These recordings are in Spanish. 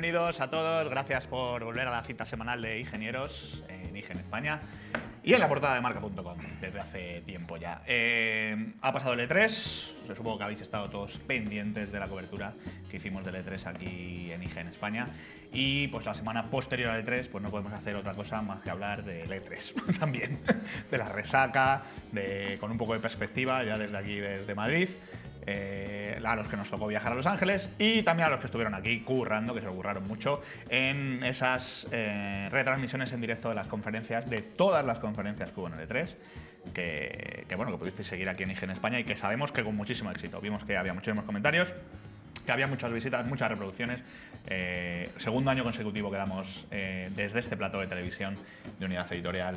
bienvenidos a todos. Gracias por volver a la cita semanal de Ingenieros en IGEN España y en la portada de marca.com desde hace tiempo ya. Ha pasado el E3, supongo que habéis estado todos pendientes de la cobertura que hicimos del E3 aquí en IGEN España. Y pues la semana posterior al E3 pues no podemos hacer otra cosa más que hablar del E3 también, de la resaca, con un poco de perspectiva ya desde aquí, desde Madrid. A los que nos tocó viajar a Los Ángeles y también a los que estuvieron aquí currando, que se lo curraron mucho, en esas retransmisiones en directo de las conferencias, de todas las conferencias que hubo en el E3, que bueno, que pudisteis seguir aquí en IGEN España y que sabemos que con muchísimo éxito. Vimos que había muchísimos comentarios, que había muchas visitas, muchas reproducciones. Segundo año consecutivo que damos desde este plató de televisión de Unidad Editorial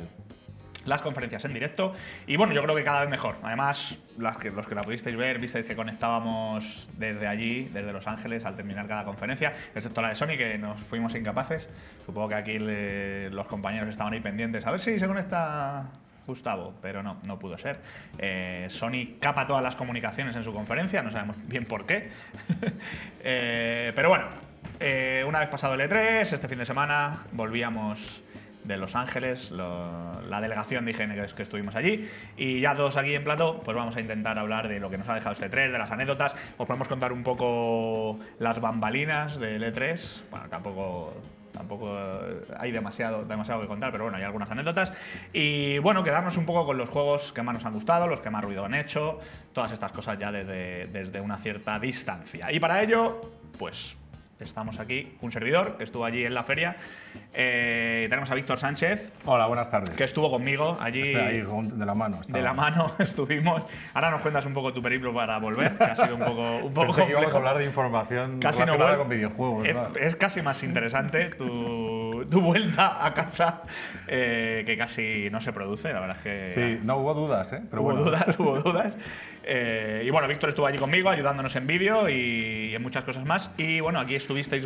las conferencias en directo, y bueno, yo creo que cada vez mejor. Además, los que la pudisteis ver, visteis que conectábamos desde allí, desde Los Ángeles, al terminar cada conferencia, excepto la de Sony, que nos fuimos incapaces. Supongo que aquí los compañeros estaban ahí pendientes a ver si se conecta Gustavo, pero no pudo ser. Sony capa todas las comunicaciones en su conferencia, no sabemos bien por qué. Pero bueno, una vez pasado el E3, este fin de semana volvíamos de Los Ángeles, la delegación de IGN que estuvimos allí, y ya todos aquí en plató, pues vamos a intentar hablar de lo que nos ha dejado este E3, de las anécdotas. Os podemos contar un poco las bambalinas del E3. Bueno, tampoco hay demasiado que contar, pero bueno, hay algunas anécdotas. Y bueno, quedarnos un poco con los juegos que más nos han gustado, los que más ruido han hecho, todas estas cosas ya desde una cierta distancia. Y para ello, pues estamos aquí, un servidor que estuvo allí en la feria. Tenemos a Víctor Sánchez. Hola, buenas tardes. Que estuvo conmigo allí. Estoy ahí de la mano. De la mano estuvimos. Ahora nos cuentas un poco tu periplo para volver, que ha sido un poco Pensé que íbamos a hablar de información casi relacionada con videojuegos. Es casi más interesante tu vuelta a casa, que casi no se produce, la verdad es que... Sí, no hubo dudas, ¿eh? Pero hubo dudas. Y bueno, Víctor estuvo allí conmigo ayudándonos en vídeo y en muchas cosas más. Y bueno, aquí estuvisteis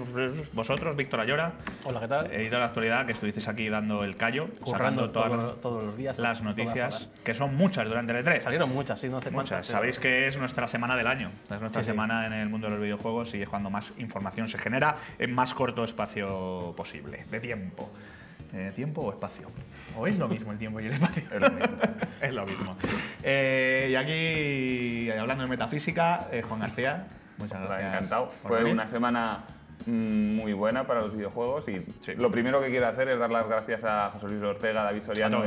vosotros, Víctor Ayora. Hola, ¿qué tal? Editor de actualidad, que estuvisteis aquí dando el callo, currando sacando todos los días las noticias, que son muchas durante el E3. Salieron muchas, sí, no sé cuántas. Muchas. Sabéis que es nuestra semana del año. Es nuestra Sí. semana en el mundo de los videojuegos y es cuando más información se genera en más corto espacio posible, de tiempo. ¿Tiempo o espacio? ¿O es lo mismo el tiempo y el espacio? Es lo mismo. Es lo mismo. Y aquí, hablando de metafísica, Juan García, muchas gracias. Encantado. Fue una semana muy buena para los videojuegos y lo primero que quiero hacer es dar las gracias a José Luis Ortega, a David Soriano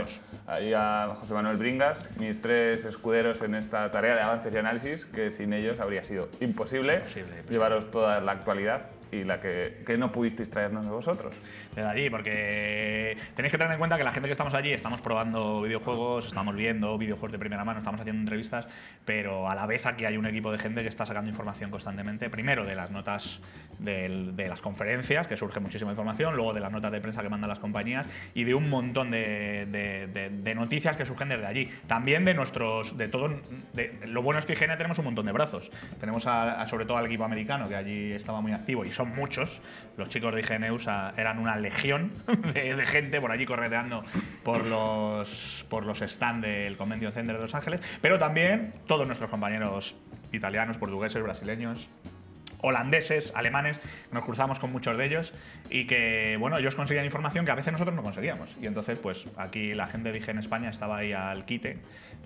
y a José Manuel Bringas, mis tres escuderos en esta tarea de avances y análisis, que sin ellos habría sido imposible llevaros toda la actualidad y la que no pudisteis traernos de vosotros. De allí, porque tenéis que tener en cuenta que la gente que estamos allí estamos probando videojuegos, estamos viendo videojuegos de primera mano, estamos haciendo entrevistas, pero a la vez aquí hay un equipo de gente que está sacando información constantemente, primero de las notas de las conferencias, que surge muchísima información, luego de las notas de prensa que mandan las compañías y de un montón de noticias que surgen desde allí. También de lo bueno es que en IGN tenemos un montón de brazos. Tenemos sobre todo al equipo americano, que allí estaba muy activo, y son muchos. Los chicos de IGN USA eran una legión de gente por allí correteando por los stands del Convention Center de Los Ángeles, pero también todos nuestros compañeros italianos, portugueses, brasileños, holandeses, alemanes, nos cruzamos con muchos de ellos y que, bueno, ellos conseguían información que a veces nosotros no conseguíamos. Y entonces, pues aquí la gente de IGN España estaba ahí al quite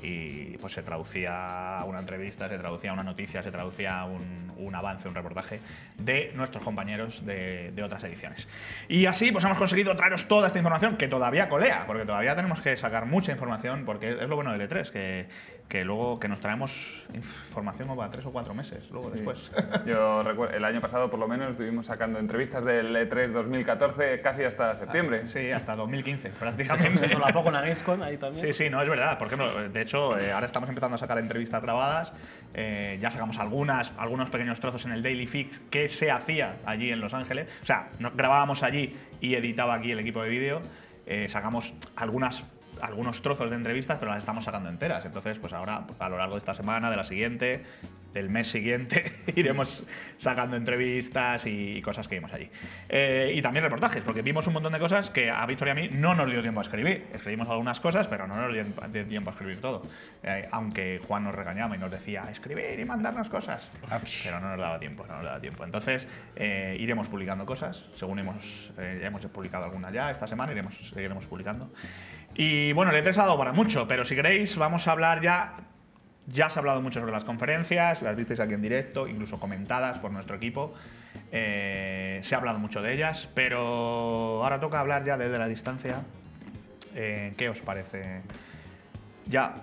y pues se traducía una entrevista, se traducía una noticia, se traducía un avance, un reportaje de nuestros compañeros de otras ediciones. Y así, pues hemos conseguido traeros toda esta información que todavía colea, porque todavía tenemos que sacar mucha información, porque es lo bueno del E3, que luego que nos traemos información como para 3 o 4 meses, luego después. Yo recuerdo, el año pasado por lo menos estuvimos sacando entrevistas del E3 2014 casi hasta septiembre. Sí, hasta 2015 prácticamente. Se solapó con la Gamescom ahí también. Sí, no, es verdad. Por ejemplo, de hecho, ahora estamos empezando a sacar entrevistas grabadas. Ya sacamos algunos pequeños trozos en el Daily Fix que se hacía allí en Los Ángeles. O sea, grabábamos allí y editaba aquí el equipo de vídeo. Sacamos algunos trozos de entrevistas, pero las estamos sacando enteras. Entonces, pues ahora, a lo largo de esta semana, de la siguiente, del mes siguiente iremos sacando entrevistas y cosas que vimos allí. Y también reportajes, porque vimos un montón de cosas que a Víctor y a mí no nos dio tiempo a escribir. Escribimos algunas cosas, pero no nos dio tiempo a escribir todo. Aunque Juan nos regañaba y nos decía escribir y mandarnos cosas, pero no nos daba tiempo, Entonces iremos publicando cosas, según hemos publicado algunas ya esta semana, seguiremos publicando. Y bueno, el E3 ha dado para mucho, pero si queréis vamos a hablar ya. Ya se ha hablado mucho sobre las conferencias, las visteis aquí en directo, incluso comentadas por nuestro equipo. Se ha hablado mucho de ellas, pero ahora toca hablar ya desde la distancia. ¿Qué os parece? Ya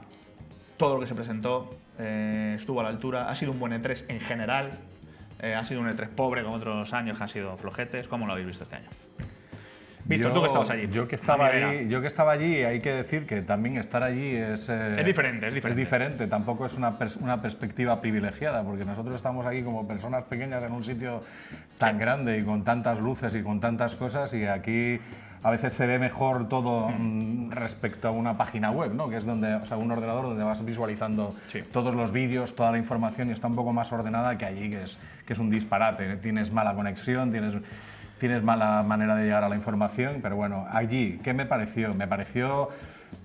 todo lo que se presentó estuvo a la altura. Ha sido un buen E3 en general. Ha sido un E3 pobre, como otros años que han sido flojetes. ¿Cómo lo habéis visto este año? Víctor, tú que estabas allí. Yo que estaba allí, hay que decir que también estar allí es diferente. Es diferente, tampoco es una perspectiva privilegiada, porque nosotros estamos aquí como personas pequeñas en un sitio tan grande y con tantas luces y con tantas cosas, y aquí a veces se ve mejor todo respecto a una página web, ¿no? Que es donde, o sea, un ordenador donde vas visualizando todos los vídeos, toda la información, y está un poco más ordenada que allí, que es un disparate. Tienes mala conexión, tienes mala manera de llegar a la información, pero bueno, allí, ¿qué me pareció? Me pareció...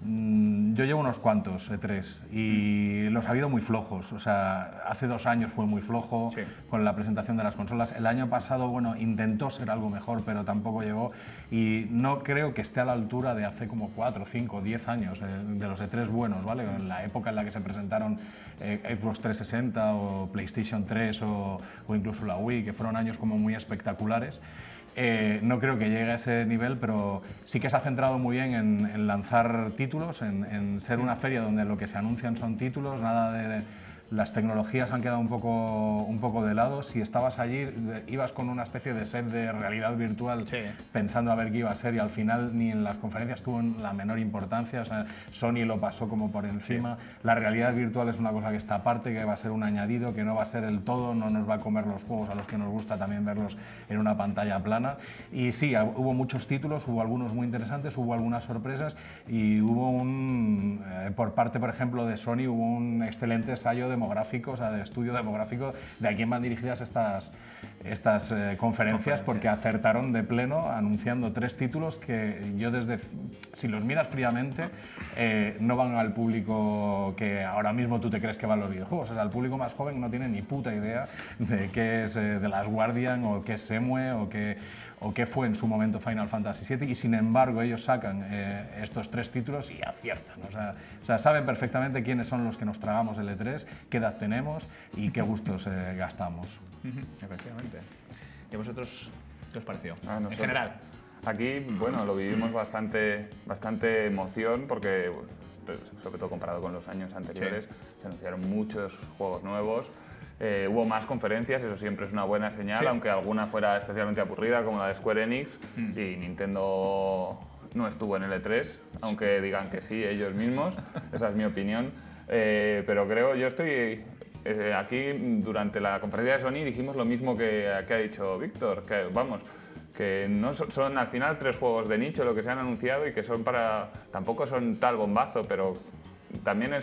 yo llevo unos cuantos E3 y los ha habido muy flojos. O sea, hace 2 años fue muy flojo con la presentación de las consolas. El año pasado, bueno, intentó ser algo mejor, pero tampoco llegó. Y no creo que esté a la altura de hace como 4, 5, 10 años, de los E3 buenos, ¿vale? En la época en la que se presentaron Xbox 360 o PlayStation 3 o incluso la Wii, que fueron años como muy espectaculares. No creo que llegue a ese nivel, pero sí que se ha centrado muy bien en lanzar títulos, en ser una feria donde lo que se anuncian son títulos, nada de las tecnologías han quedado un poco de lado. Si estabas allí, ibas con una especie de set de realidad virtual pensando a ver qué iba a ser, y al final ni en las conferencias tuvo la menor importancia. O sea, Sony lo pasó como por encima. La realidad virtual es una cosa que está aparte, que va a ser un añadido, que no va a ser el todo, no nos va a comer los juegos a los que nos gusta también verlos en una pantalla plana. Y sí, hubo muchos títulos, hubo algunos muy interesantes, hubo algunas sorpresas, y hubo por parte, por ejemplo, de Sony, hubo un excelente ensayo demográfico, o sea, de estudio demográfico de a quién van dirigidas estas conferencias, porque acertaron de pleno anunciando 3 títulos que yo si los miras fríamente, no van al público que ahora mismo tú te crees que van los videojuegos. O sea, el público más joven no tiene ni puta idea de qué es The Last Guardian o qué es Semue o qué fue en su momento Final Fantasy VII, y sin embargo ellos sacan estos 3 títulos y aciertan. O sea, saben perfectamente quiénes son los que nos tragamos el E3, qué edad tenemos y qué gustos gastamos. Efectivamente. ¿Y a vosotros qué os pareció? En general. Aquí, bueno, lo vivimos bastante emoción, porque, sobre todo comparado con los años anteriores, se anunciaron muchos juegos nuevos. Hubo más conferencias, eso siempre es una buena señal, aunque alguna fuera especialmente aburrida, como la de Square Enix, y Nintendo no estuvo en el E3, aunque digan que sí ellos mismos, esa es mi opinión. Pero yo estoy aquí durante la conferencia de Sony, dijimos lo mismo que ha dicho Víctor, que no son al final 3 juegos de nicho lo que se han anunciado, y que tampoco son tal bombazo, pero también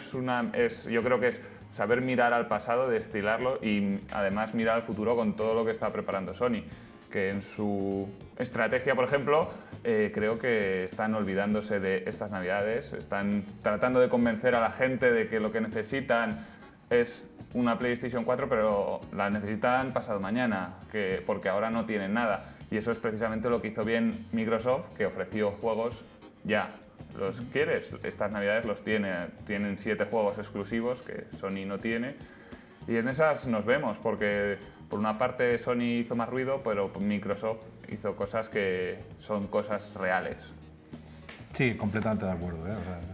yo creo que es saber mirar al pasado, destilarlo, y además mirar al futuro con todo lo que está preparando Sony, que en su estrategia, por ejemplo, creo que están olvidándose de estas navidades, están tratando de convencer a la gente de que lo que necesitan es una PlayStation 4, pero la necesitan pasado mañana, porque ahora no tienen nada, y eso es precisamente lo que hizo bien Microsoft, que ofreció juegos ya. ¿Los quieres? Estas navidades los tienen 7 juegos exclusivos que Sony no tiene, y en esas nos vemos, porque por una parte Sony hizo más ruido, pero Microsoft hizo cosas que son cosas reales. Sí, completamente de acuerdo.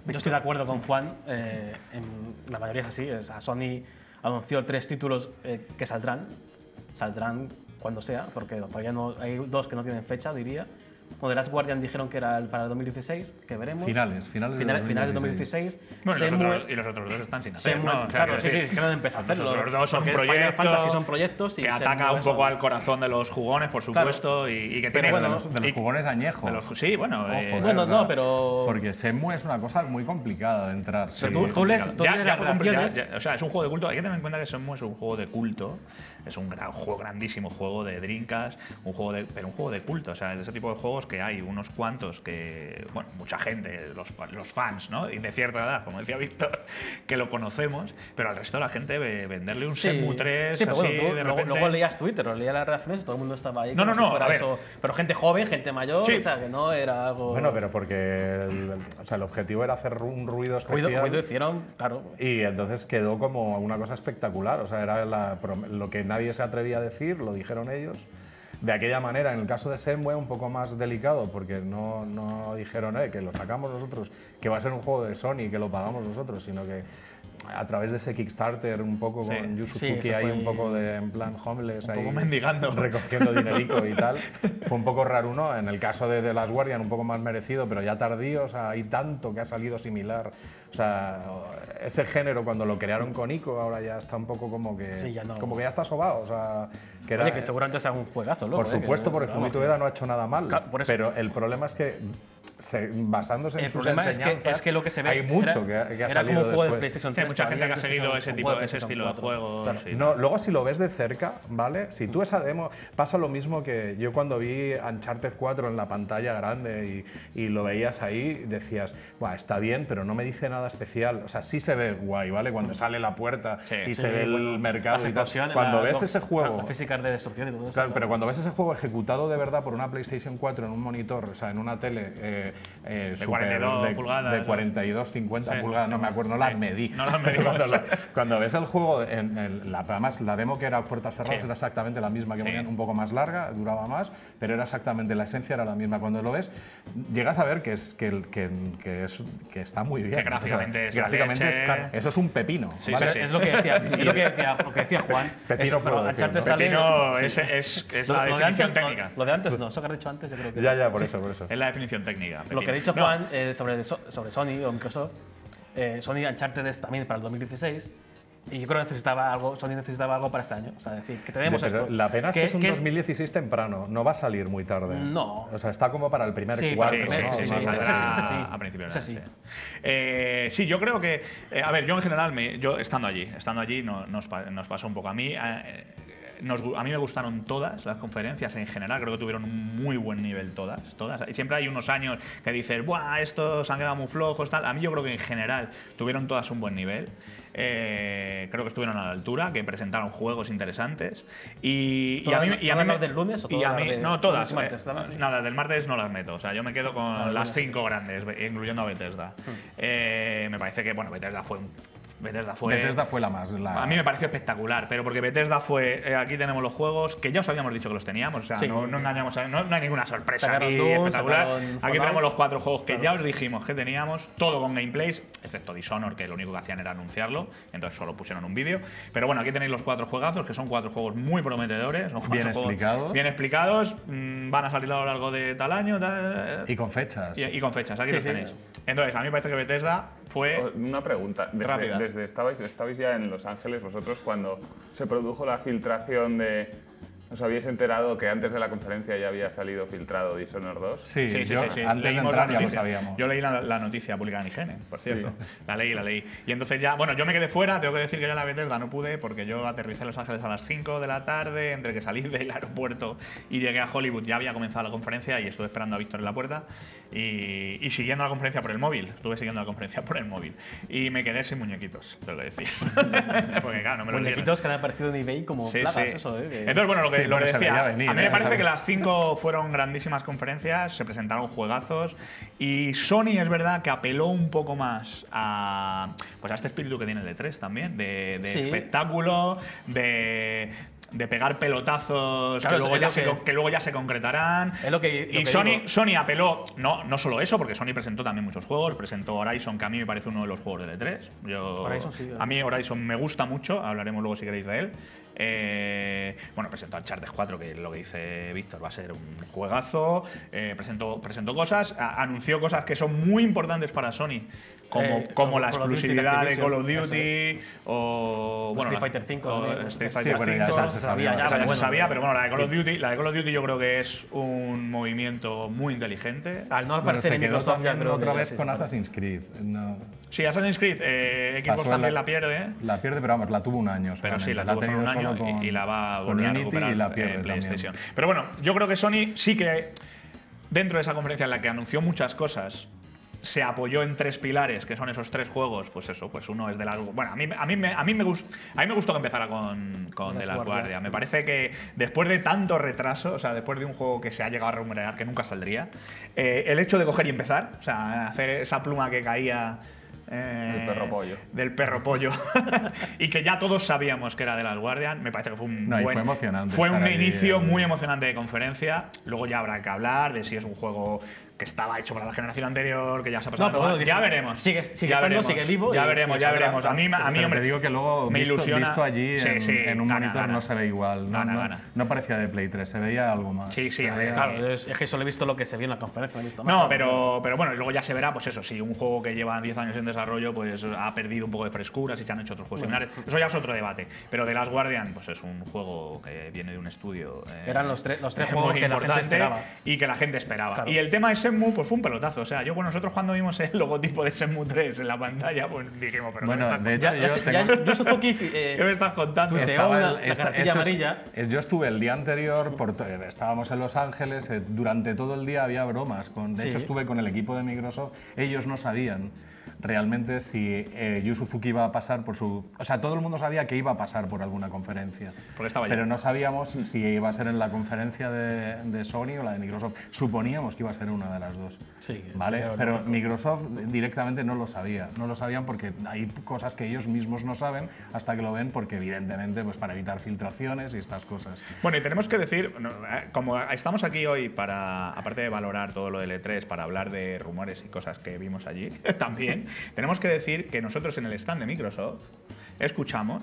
Yo estoy de acuerdo con Juan, en la mayoría es así. O sea, Sony anunció 3 títulos que saldrán cuando sea, porque todavía no hay 2 que no tienen fecha, diría. O The Last Guardian dijeron que era para el 2016, que veremos. Finales de Finales de 2016. Bueno, Shenmue- y los otros dos están sin hacer, Shenmue- ¿no? O sea, claro, quiero sí, decir, que no han empezado a hacerlo. Los dos son Porque Final proyectos. Fantasy son proyectos y que Shenmue ataca un eso. poco al corazón de los jugones, por supuesto, y que Pero tiene. bueno, de los jugones añejos. Sí, bueno. Ojo, Bueno, ¿verdad? no, pero. Porque Shenmue es una cosa muy complicada de entrar. Pero tú lees Ya las fue complicado, reacciones. o sea, es un juego de culto. Hay que tener en cuenta que Shenmue es un juego de culto. Es un grandísimo juego de Dreamcast, pero un juego de culto. O sea, de ese tipo de juegos que hay unos cuantos que, bueno, mucha gente, los fans, ¿no? Y de cierta edad, como decía Víctor, que lo conocemos, pero al resto de la gente venderle un Shenmue 3 Sí, pero así, bueno, tú de luego, repente. luego leías Twitter, o leías las reacciones, todo el mundo estaba ahí. No, como no, si no, fuera a ver. eso. Pero gente joven, gente mayor, Sí. o sea, que no era algo. Bueno, pero porque el objetivo era hacer un ruido especial. Ruido hicieron, claro. Y entonces quedó como una cosa espectacular. O sea, era lo que nadie se atrevía a decir, lo dijeron ellos. De aquella manera, en el caso de Shenmue, un poco más delicado, porque no dijeron que lo sacamos nosotros, que va a ser un juego de Sony, que lo pagamos nosotros, sino que a través de ese Kickstarter, un poco Sí. con Yu Sí, Suzuki eso ahí, fue- un poco de en plan homeless, Un ahí poco mendigando. recogiendo dinerico y tal. Fue un poco raro, ¿no? En el caso de The Last Guardian, un poco más merecido, pero ya tardío, o sea, hay tanto que ha salido similar. O sea, ese género cuando lo crearon con Ico, ahora ya está un poco como que, Sí, ya no. como que ya está sobado, o sea, que era, Oye, que seguramente sea un juegazo, luego. por supuesto, porque vamos, Fumito Ueda no ha hecho nada mal, Claro, por eso. pero el problema es que basándose en El sus problema es enseñanzas, que lo que se ve hay mucho era- que ha era salido como un juego de después. PlayStation Sí, hay 3. mucha gente que ha todavía, seguido un ese juego tipo, de ese PlayStation estilo de 4. juego. Claro. sí. No, luego si lo ves de cerca, ¿vale? Si tú esa demo, pasa lo mismo que yo cuando vi Uncharted 4 en la pantalla grande y lo veías ahí, decías, "Buah, está bien, pero no me dice nada especial". O sea, sí se ve guay, ¿vale? Cuando sale la puerta Sí. y Sí, se ve bueno, el mercado las y tal. explosiones, Cuando la- ves ese juego... Las físicas de destrucción y todo eso. Claro, pero cuando ves ese juego ejecutado de verdad por una PlayStation 4 en un monitor, o sea, en una tele super- 42 pulgadas, de ¿no? 42, 50 Sí. pulgadas, no me acuerdo, no las Sí. medí. No las medimos. Cuando ves el juego, además la demo que era puertas cerradas Sí. era exactamente la misma que Sí. ponían, un poco más larga, duraba más, pero era exactamente, la esencia era la misma. Cuando lo ves, llegas a ver que está muy bien. Que gráficamente O sea, es la gráficamente leche. claro, eso es un pepino. Sí, ¿vale? sí, sí. Es lo que decía, lo que decía Juan. Pepino Es- puedo pero decir, Uncharted ¿no? sale- Pepino sí. es Lo- la lo de definición antes- técnica. Lo de antes no, eso que has dicho antes yo creo que... Ya, por eso. Es la definición técnica. Lo que ha Pepino. dicho No, Juan sobre Sony o Microsoft, Sony Uncharted es también para el 2016 y yo creo que Sony necesitaba algo para este año. O sea, decir, que tenemos Pero esto. la pena es que es un que 2016 temprano, no va a salir muy tarde. No. O sea, está como para el primer Sí, cuarto. Sí, Primer, sí, ¿no? sí, O sí, sea, sí, saldrá sí, sí, sí. a principios Sí, de sí. este. Sí, yo creo que. A ver, yo en general, yo estando allí nos pasó un poco. A mí me gustaron todas las conferencias en general, creo que tuvieron un muy buen nivel todas. Y siempre hay unos años que dices, ¡buah! Estos han quedado muy flojos, tal. A mí yo creo que en general tuvieron todas un buen nivel. Creo que estuvieron a la altura, que presentaron juegos interesantes. ¿Todas las del lunes o todas las de no, todas. lunes y martes, ¿sabes? Sí. Nada, del martes no las meto. O sea, yo me quedo con las lunes. 5 grandes, incluyendo a Bethesda. Me parece que, bueno, Bethesda fue Bethesda fue la más. A mí me pareció espectacular, pero porque Bethesda fue. Aquí tenemos los juegos que ya os habíamos dicho que los teníamos, o sea, Sí. no engañamos no hay ninguna sorpresa Sacaron aquí Doom, espectacular. sacaron Aquí Fallout. tenemos los 4 juegos que ya os dijimos que teníamos, todo con gameplays, excepto Dishonored, que lo único que hacían era anunciarlo, entonces solo pusieron un vídeo. Pero bueno, aquí tenéis los 4 juegazos, que son 4 juegos muy prometedores, son 4 Bien juegos explicados. bien explicados, van a salir a lo largo de tal año, Y con fechas. y con fechas, aquí Sí, los sí. tenéis. Entonces, a mí me parece que Bethesda fue. Una pregunta. Rápida. Estabais ya en Los Ángeles vosotros cuando se produjo la filtración de... ¿Os habíais enterado que antes de la conferencia ya había salido filtrado Dishonored 2? Sí, Sí, yo, sí. antes de Leímos entrar la ya lo noticia. sabíamos. Yo leí la noticia publicada en IGN, por cierto. Sí. La leí. Y entonces ya, bueno, yo me quedé fuera, tengo que decir que ya la Bethesda no pude porque yo aterricé en Los Ángeles a las 5 de la tarde, entre que salí del aeropuerto y llegué a Hollywood ya había comenzado la conferencia y estuve esperando a Víctor en la puerta y siguiendo la conferencia por el móvil. Estuve siguiendo la conferencia por el móvil. Y me quedé sin muñequitos, tengo que decir. Porque claro, no me lo Muñequitos que han aparecido en eBay como Sí, plagas, sí. eso, que- Entonces, bueno, lo que Sí, pero se decía, veía venir, a mí me parece ¿sabes? que las 5 fueron grandísimas conferencias, se presentaron juegazos y Sony es verdad que apeló un poco más a, pues a este espíritu que tiene el E3 también, de Sí. espectáculo, de pegar pelotazos Claro, que luego ya se concretarán. Es lo que y digo. Sony apeló, no solo eso, porque Sony presentó también muchos juegos, presentó Horizon, que a mí me parece uno de los juegos de E3. Horizon sí, a mí Horizon me gusta mucho, hablaremos luego si queréis de él. Bueno, presentó Uncharted 4, que lo que dice Víctor va a ser un juegazo. Presentó cosas, anunció cosas que son muy importantes para Sony, como la exclusividad de Call of Duty o bueno, Street Fighter 5. Street Fighter 5. ya se sabía, pero bueno, la de Call of Duty yo creo que es un movimiento muy inteligente. Al no Bueno, aparecer se en quedó Microsoft ya, también otra vez sí, con sí. Assassin's Creed. No, Sí, Assassin's Creed, Xbox pasó también la pierde, La pierde, pero vamos, la tuvo un año. pero sí, solamente. la tuvo ha solo un tenido año solo con- y la va a con volver a Unity recuperar y la pierde en PlayStation. también. Pero bueno, yo creo que Sony sí que, dentro de esa conferencia en la que anunció muchas cosas, se apoyó en 3 pilares, que son esos 3 juegos. Pues eso, pues uno es de las... Bueno, a mí me gustó que empezara con The The Last Last Guardian. Guardian. Me parece que después de tanto retraso, o sea, después de un juego que se ha llegado a rumorear que nunca saldría, el hecho de coger y empezar, o sea, hacer esa pluma que caía... Del perro pollo. Y que ya todos sabíamos que era de Last Guardian. Me parece que fue un No, y fue emocionante Fue un estar allí, inicio muy emocionante de conferencia. Luego ya habrá que hablar de si es un juego que estaba hecho para la generación anterior, que ya se ha pasado. No, pero bueno, ya veremos. sigue ya estando, veremos. sigue vivo Ya y- veremos, y ya saldrá. veremos. A mí, Pero hombre, te digo que luego me ilusiona. visto allí Sí, sí, en un gana, monitor gana. no se ve igual. Gana. No parecía de Play 3, se veía algo más. Sí, sí, Se a ver, veía- Claro, es que solo he visto lo que se vio en la conferencia, no he visto más. No, pero bueno, y luego ya se verá, pues eso, si un juego que lleva 10 años en desarrollo, pues ha perdido un poco de frescura, si se han hecho otros juegos similares. Eso ya es otro debate. Pero The Last Guardian, pues es un juego que viene de un estudio. Eran los tres muy juegos que la gente importante esperaba. y que la gente esperaba. Claro. Y el tema de Shenmue, pues fue un pelotazo. O sea, nosotros cuando vimos el logotipo de Shenmue 3 en la pantalla, pues dijimos, pero Bueno, ¿qué me de hecho, Ya Yu Suzuki ¿qué me estás contando? tuiteó Estaba la cartilla eso amarilla. yo estuve el día anterior, estábamos en Los Ángeles, durante todo el día había bromas. De Sí. hecho, estuve con el equipo de Microsoft, ellos no sabían realmente si Yu Suzuki iba a pasar por su... O sea, todo el mundo sabía que iba a pasar por alguna conferencia. Porque estaba allí. Pero no sabíamos si iba a ser en la conferencia de Sony o la de Microsoft. Suponíamos que iba a ser una de las dos. Sí, ¿Vale? sí, Pero lógico. Microsoft directamente no lo sabía. No lo sabían porque hay cosas que ellos mismos no saben hasta que lo ven, porque evidentemente, pues para evitar filtraciones y estas cosas. Bueno, y tenemos que decir, como estamos aquí hoy para, aparte de valorar todo lo del E3, para hablar de rumores y cosas que vimos allí, también, tenemos que decir que nosotros en el stand de Microsoft escuchamos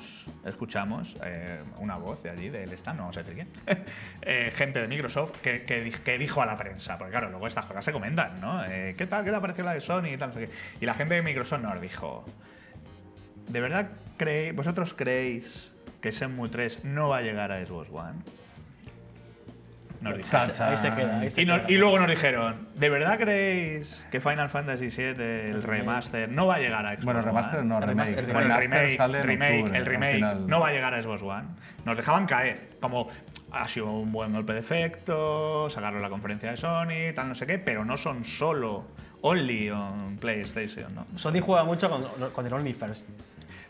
una voz de allí, del stand, no vamos a decir quién, gente de Microsoft que dijo a la prensa, porque claro, luego estas cosas se comentan, ¿no? ¿Qué tal? ¿Qué te ha parecido la de Sony y tal? No sé qué. Y la gente de Microsoft nos dijo, ¿de verdad vosotros creéis que Shenmue 3 no va a llegar a Xbox One? Nos dijeron. Ahí se queda. Ahí se queda. Y luego nos dijeron, ¿de verdad creéis que Final Fantasy VII, el remaster, no va a llegar a Xbox Bueno, remaster One? no, El remake. remaster- Bueno, el Remaster sale en octubre, el al remake final. no va a llegar a Xbox One. Nos dejaban caer, como ha sido un buen golpe de efecto, sacaron la conferencia de Sony, tal, no sé qué, pero no son solo only on PlayStation, ¿no? Sony juega mucho con el Only First.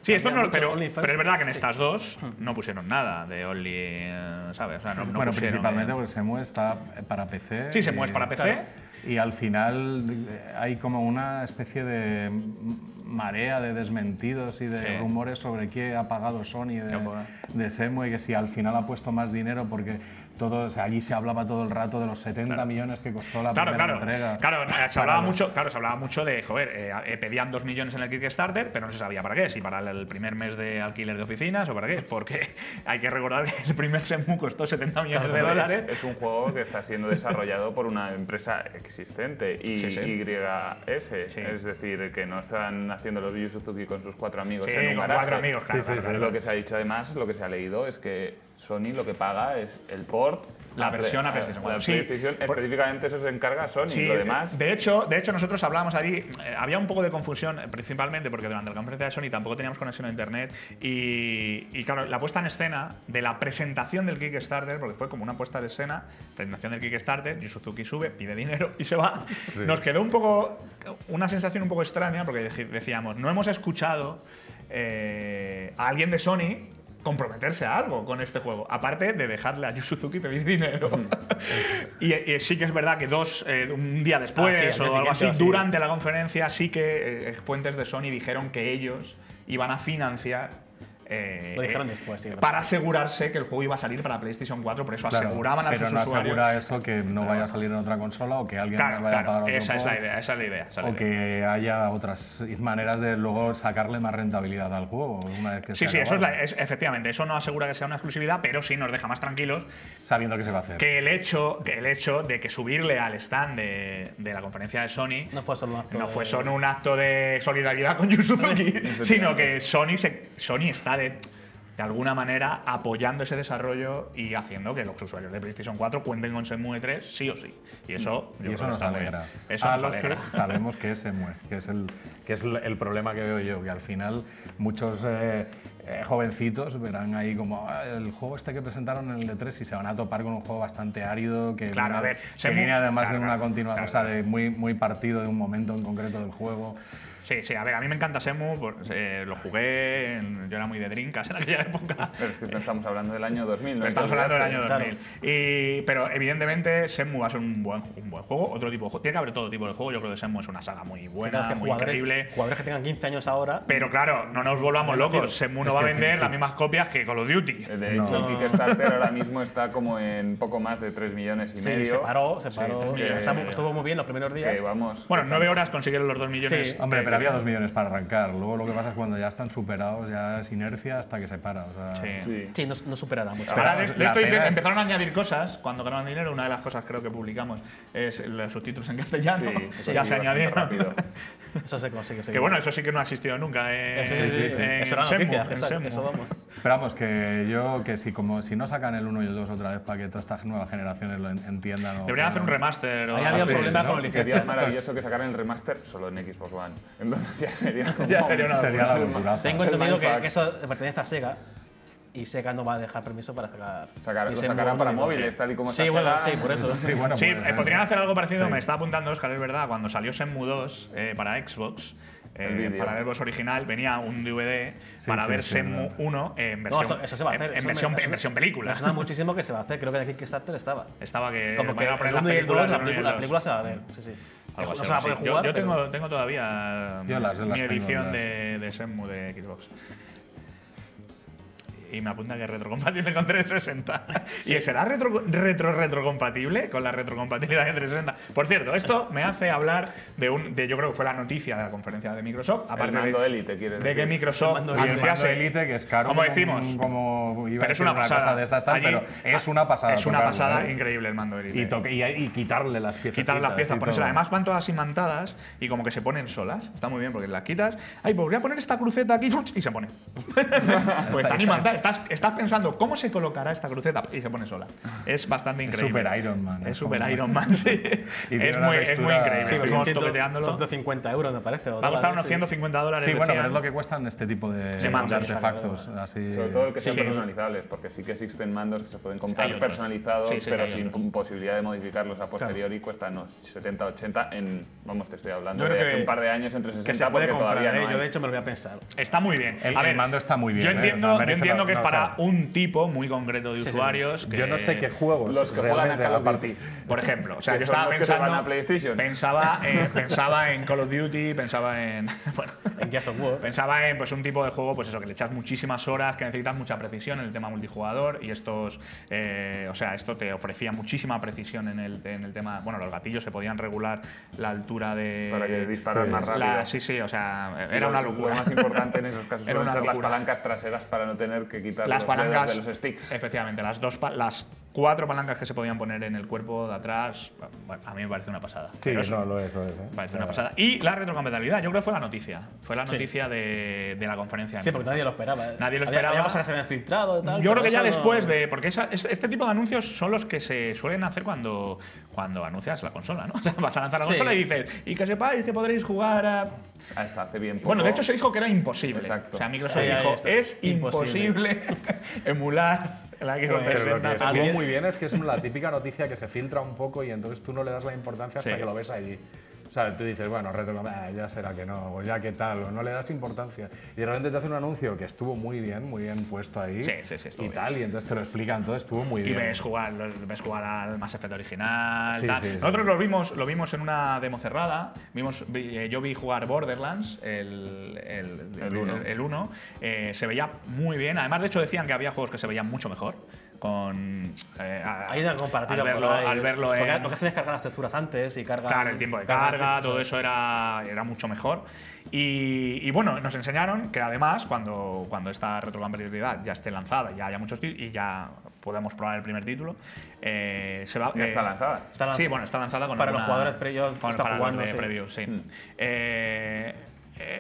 Sí, esto Había no, mucho pero Only First. es verdad que en estas dos no pusieron nada de only, ¿sabes? O sea, no Bueno, pusieron, principalmente porque Shenmue está para PC. Sí, Shenmue es para PC. Claro. Y al final hay como una especie de marea de desmentidos y de Sí. rumores sobre qué ha pagado Sony Qué ha pagado. de Shenmue, y que si al final ha puesto más dinero porque todo, o sea, allí se hablaba todo el rato de los 70 millones que costó la primera entrega. Claro, se Para hablaba los- mucho de, pedían 2 millones en el Kickstarter, pero no se sabía para qué, si para el primer mes de alquiler de oficinas o para qué, porque hay que recordar que el primer Shenmue costó 70 millones de dólares. Es un juego que está siendo desarrollado por una empresa existente, Sí, sí. YS. Sí. Es decir, que no están haciendo los Yu Suzuki con sus 4 amigos Sí, en un con garaje. 4 amigos, claro, claro, claro. Lo que se ha dicho además, lo que se ha leído es que Sony lo que paga es el port, La versión a PlayStation 4. La Sí, PlayStation, específicamente eso se encarga Sony. Sí, lo demás, de hecho nosotros hablábamos allí, había un poco de confusión, principalmente porque durante la conferencia de Sony tampoco teníamos conexión a internet y claro, la puesta en escena de la presentación del Kickstarter, porque fue como una puesta de escena, presentación del Kickstarter, Yu Suzuki sube, pide dinero y se va. Nos quedó un poco, una sensación un poco extraña porque decíamos, no hemos escuchado a alguien de Sony comprometerse a algo con este juego, aparte de dejarle a Yu Suzuki pedir dinero. y sí que es verdad que un día después al día o algo así, siguiente, sí. durante la conferencia, sí que fuentes de Sony dijeron que ellos iban a financiar Lo dijeron después, sí. Para asegurarse que el juego iba a salir para PlayStation 4, por eso Claro, aseguraban a pero sus no usuarios. asegura eso que no vaya a salir en otra consola o que alguien Claro, vaya a pagar otro esa es la juego, idea, esa es la idea. o que haya otras maneras de luego sacarle más rentabilidad al juego una vez que Sí, se eso acaba, efectivamente, eso no asegura que sea una exclusividad, pero sí nos deja más tranquilos sabiendo que se va a hacer. que el hecho de que subirle al stand de la conferencia de Sony No fue solo un acto no fue de- solo un acto de solidaridad con Yu Suzuki, sino que Sony está de alguna manera apoyando ese desarrollo y haciendo que los usuarios de PlayStation 4 cuenten con Shenmue 3 sí o sí. Y eso, yo Y creo eso que nos está muy alegra. bien. Eso A nos los alegra. que sabemos que es Shenmue, que es el problema que veo yo, que al final muchos jovencitos verán ahí como el juego este que presentaron en el E3 y se van a topar con un juego bastante árido que Claro, viene, a ver, que Shenmue- viene además claro, de una claro, continuación, claro, o sea, de muy partido de un momento en concreto del juego. Sí, sí, a ver, a mí me encanta Shenmue, lo jugué, yo era muy de Dreamcast en aquella época. Pero es que no estamos hablando del año 2000, ¿no? Estamos hablando del año Claro. 2000. Pero evidentemente Shenmue va a ser un buen juego, otro tipo de juego. Tiene que haber todo tipo de juego, yo creo que Shenmue es una saga muy buena, Que muy increíble. jugadores que tengan 15 años ahora. Pero claro, no nos volvamos locos, Shenmue no Es va a que sí, vender sí. las mismas copias que Call of Duty. De hecho, el Kickstarter ahora mismo está como en poco más de 3 millones y Sí, medio. se paró. millones. Estuvo muy bien los primeros días. Que vamos. Bueno, en 9 horas consiguieron los 2 millones. Sí. Hombre, pero había 2 millones para arrancar. Luego lo que pasa es cuando ya están superados, ya es inercia hasta que se para. O sea, Sí. Sí. Sí, no superará mucho. Ahora, Pero de la esto pena es- empezaron a añadir cosas cuando ganaban dinero. Una de las cosas creo que publicamos es los subtítulos en castellano. Sí, Ya sí, se bastante añadieron. rápido. Eso se consigue. Que bueno, eso sí que no ha existido nunca. Sí, sí, sí. en Eso era Shenmue, noticia, en eso Shenmue. vamos. Pero vamos, que si no sacan el 1 y el 2 otra vez para que todas estas nuevas generaciones lo entiendan. o Deberían hacer un puedan- remaster. o Ahí algo había así, un problema ¿no? con el Sería licencias. maravilloso que sacaran el remaster solo en Xbox One. Entonces ya sería como. Ya sería una Sería la locura. Tengo El entendido mindfuck. que eso pertenece a Sega y Sega no va a dejar permiso para sacar. Lo Shenmue sacarán para 1 y 2. móviles, tal y como Sí, está bueno, Sega. sí, por eso. Sí, bueno, Sí, puede ser. podrían hacer algo parecido. Sí. Me está apuntando Oscar, es verdad. Cuando salió Shenmue 2 para Xbox, El vídeo. para el Xbox original, venía un DVD para sí, ver sí, Shenmue verdad. 1 en No, versión, eso se va a hacer. en eso versión, me- en versión película. Me suena muchísimo que se va a hacer. Creo que en el Kickstarter estaba. Estaba que Como que van a poner el las 1 y el películas 2, la del uno y el película, dos. se va a ver. Sí, sí. Algo No así, se va a algo poder así. jugar. Yo pero- tengo todavía Yo las mi tengo, edición las. de Shenmue de Xbox. Y me apunta que es retrocompatible con 360. ¿Y será retrocompatible con la retrocompatibilidad de 360? Por cierto, esto me hace hablar de yo creo que fue la noticia de la conferencia de Microsoft. El Aparte mando de, Elite, ¿quieres de que decir? Microsoft El mando Y el mando anunciase. Elite, que es caro, Como decimos. como iba a Pero es decir una pasada. cosa de estas tal, Allí- pero es una pasada. Es una tocarlo, pasada ¿eh? increíble el mando Elite. Y quitarle las piezas. Quitar las piezas, ponérselas. Además van todas imantadas y como que se ponen solas. Está muy bien porque las quitas. Ay, pues voy a poner esta cruceta aquí y se pone. Pues están imantadas. Estás pensando cómo se colocará esta cruceta y se pone sola. Es bastante increíble. Super Iron Man. Es Super Iron Man, sí. Y tiene es una muy textura- increíble. Sí, Estuvimos Son toqueteándolo. 150 euros, me parece. Va a costar unos $150. Sí, bueno, pero decían. es lo que cuestan este tipo de mandos, artefactos. Así. Sobre todo el que sean Sí. personalizables, porque sí que existen mandos que se pueden comprar Hay otros. personalizados, Sí, sí, pero hay sin otros. posibilidad de modificarlos a posteriori, cuestan unos 70, 80 en, vamos, te estoy hablando Yo de creo hace que- un par de años entre Que 60 se puede porque comprar, todavía no Yo, de hay. hecho, me lo voy a pensar. Está muy bien. El mando está muy bien. Yo ¿eh? entiendo, Merece yo entiendo la- que es no, para o sea, un tipo muy concreto de sí. usuarios. Que, Yo no sé qué juegos. Los que juegan a realmente, Call of aparte- Duty. Por ejemplo, o sea, Que yo son estaba los que se van pensando. a PlayStation. Pensaba en Call of Duty, pensaba en. Bueno, En Gears of War. pensaba en pues, un tipo de juego, pues eso, que le echas muchísimas horas, que necesitas mucha precisión en el tema multijugador. Y estos. O sea, esto te ofrecía muchísima precisión en el tema. Bueno, los gatillos se podían regular la altura de. Para que disparar Sí. más rápido. Sí, sí, o sea, Y era una lo locura. más importante en esos casos Era suelen una ser las locura. palancas traseras para no tener que quitar Las los palancas dedos de los sticks. Efectivamente, las 4 palancas que se podían poner en el cuerpo de atrás, bueno, a mí me parece una pasada. Sí, Pero eso no, lo es. me parece una pasada. Y la retrocompatibilidad, yo creo que fue la noticia. Fue la Sí. noticia de la conferencia. de Sí, porque Microsoft. nadie lo esperaba. Nadie lo Había esperaba. cosas que se habían filtrado y tal. Yo creo pero que ya eso no- después de. Porque este tipo de anuncios son los que se suelen hacer cuando anuncias la consola, ¿no? O sea, vas a lanzar la Sí. consola y dices, y que sepáis que podréis jugar a. Hasta hace bien poco. Bueno, de hecho se dijo que era imposible. Exacto. O sea, Microsoft Sí, ahí dijo, está. es Imposible. imposible emular la Xbox Pues, Pero lo que 360. estuvo Alguien- muy bien es que es la típica noticia que se filtra un poco y entonces tú no le das la importancia hasta Sí. que lo ves allí. sea, tú dices, bueno, ya será que no, o ya qué tal, o no le das importancia. Y de repente te hace un anuncio que estuvo muy bien puesto ahí. Sí, estuvo y bien. tal, y entonces te lo explican todo, estuvo muy Y bien. ves jugar al Mass Effect original. Sí, tal. sí, sí. Nosotros lo vimos en una demo cerrada. Yo vi jugar Borderlands, el 1. Se veía muy bien. Además, de hecho, decían que había juegos que se veían mucho mejor. Hay una comparativa al verlo porque lo que hacen es cargar las texturas antes y cargar. Claro, el tiempo de carga, todo eso era mucho mejor. Y bueno, nos enseñaron que además, cuando esta retrocompatibilidad ya esté lanzada, ya haya muchos títulos y ya podemos probar el primer título, se va. ¿Ya está lanzada? Sí, bueno, está lanzada con para los jugadores previos. para jugando, los de sí. previews, sí.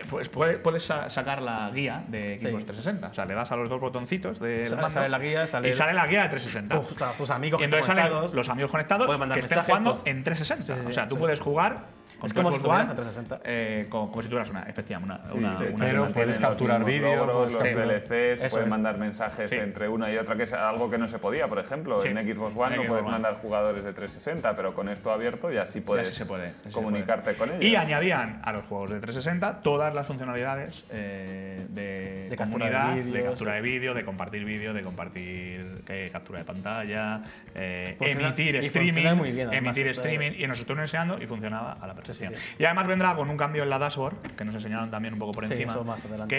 Pues puedes sacar la guía de Xbox 360. O sea, le das a los dos botoncitos del mando Sale la guía, y sale la guía de 360. Tus amigos Y entonces salen conectados, los amigos conectados pueden mandar que estén mensajes, jugando pues, en 360. sí, O sea, tú puedes jugar con Es como tu si Xbox tuvieras One, en 360. como si tuvieras efectivamente Sí, una pero puedes capturar vídeo, los puedes capturar- DLCs, Eso puedes es. mandar mensajes Sí. entre una y otra, que es algo que no se podía, por ejemplo. Sí. En Xbox En One no Xbox puedes One. mandar jugadores de 360, pero con esto abierto ya sí puedes se puede, ya sí se comunicarte con ellos. Y añadían a los juegos de 360 todas las funcionalidades de captura de comunidad, de vídeos, captura de vídeo, de compartir captura de pantalla, Funciona- emitir y streaming, funciona muy bien, además, emitir esto de- streaming, y nos estuvieron enseñando y funcionaba a la perfección. Sí, sí. Y además vendrá con un cambio en la dashboard, que nos enseñaron también un poco por Sí, encima, eso más adelante.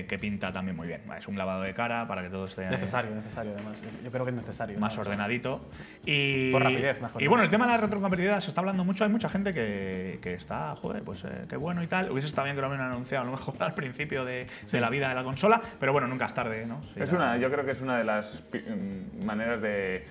que pinta también muy bien. Es un lavado de cara para que todo esté Necesario además. Yo creo que es necesario. más ¿no? ordenadito. Y, Por rapidez, mejor. y bueno, el tema de la retrocompatibilidad se está hablando mucho. Hay mucha gente que está, joder, pues qué bueno y tal. Hubiese estado bien que lo hubieran anunciado a lo mejor al principio de la vida de la consola, pero bueno, nunca es tarde, ¿no? Sí, Yo creo que es una de las maneras de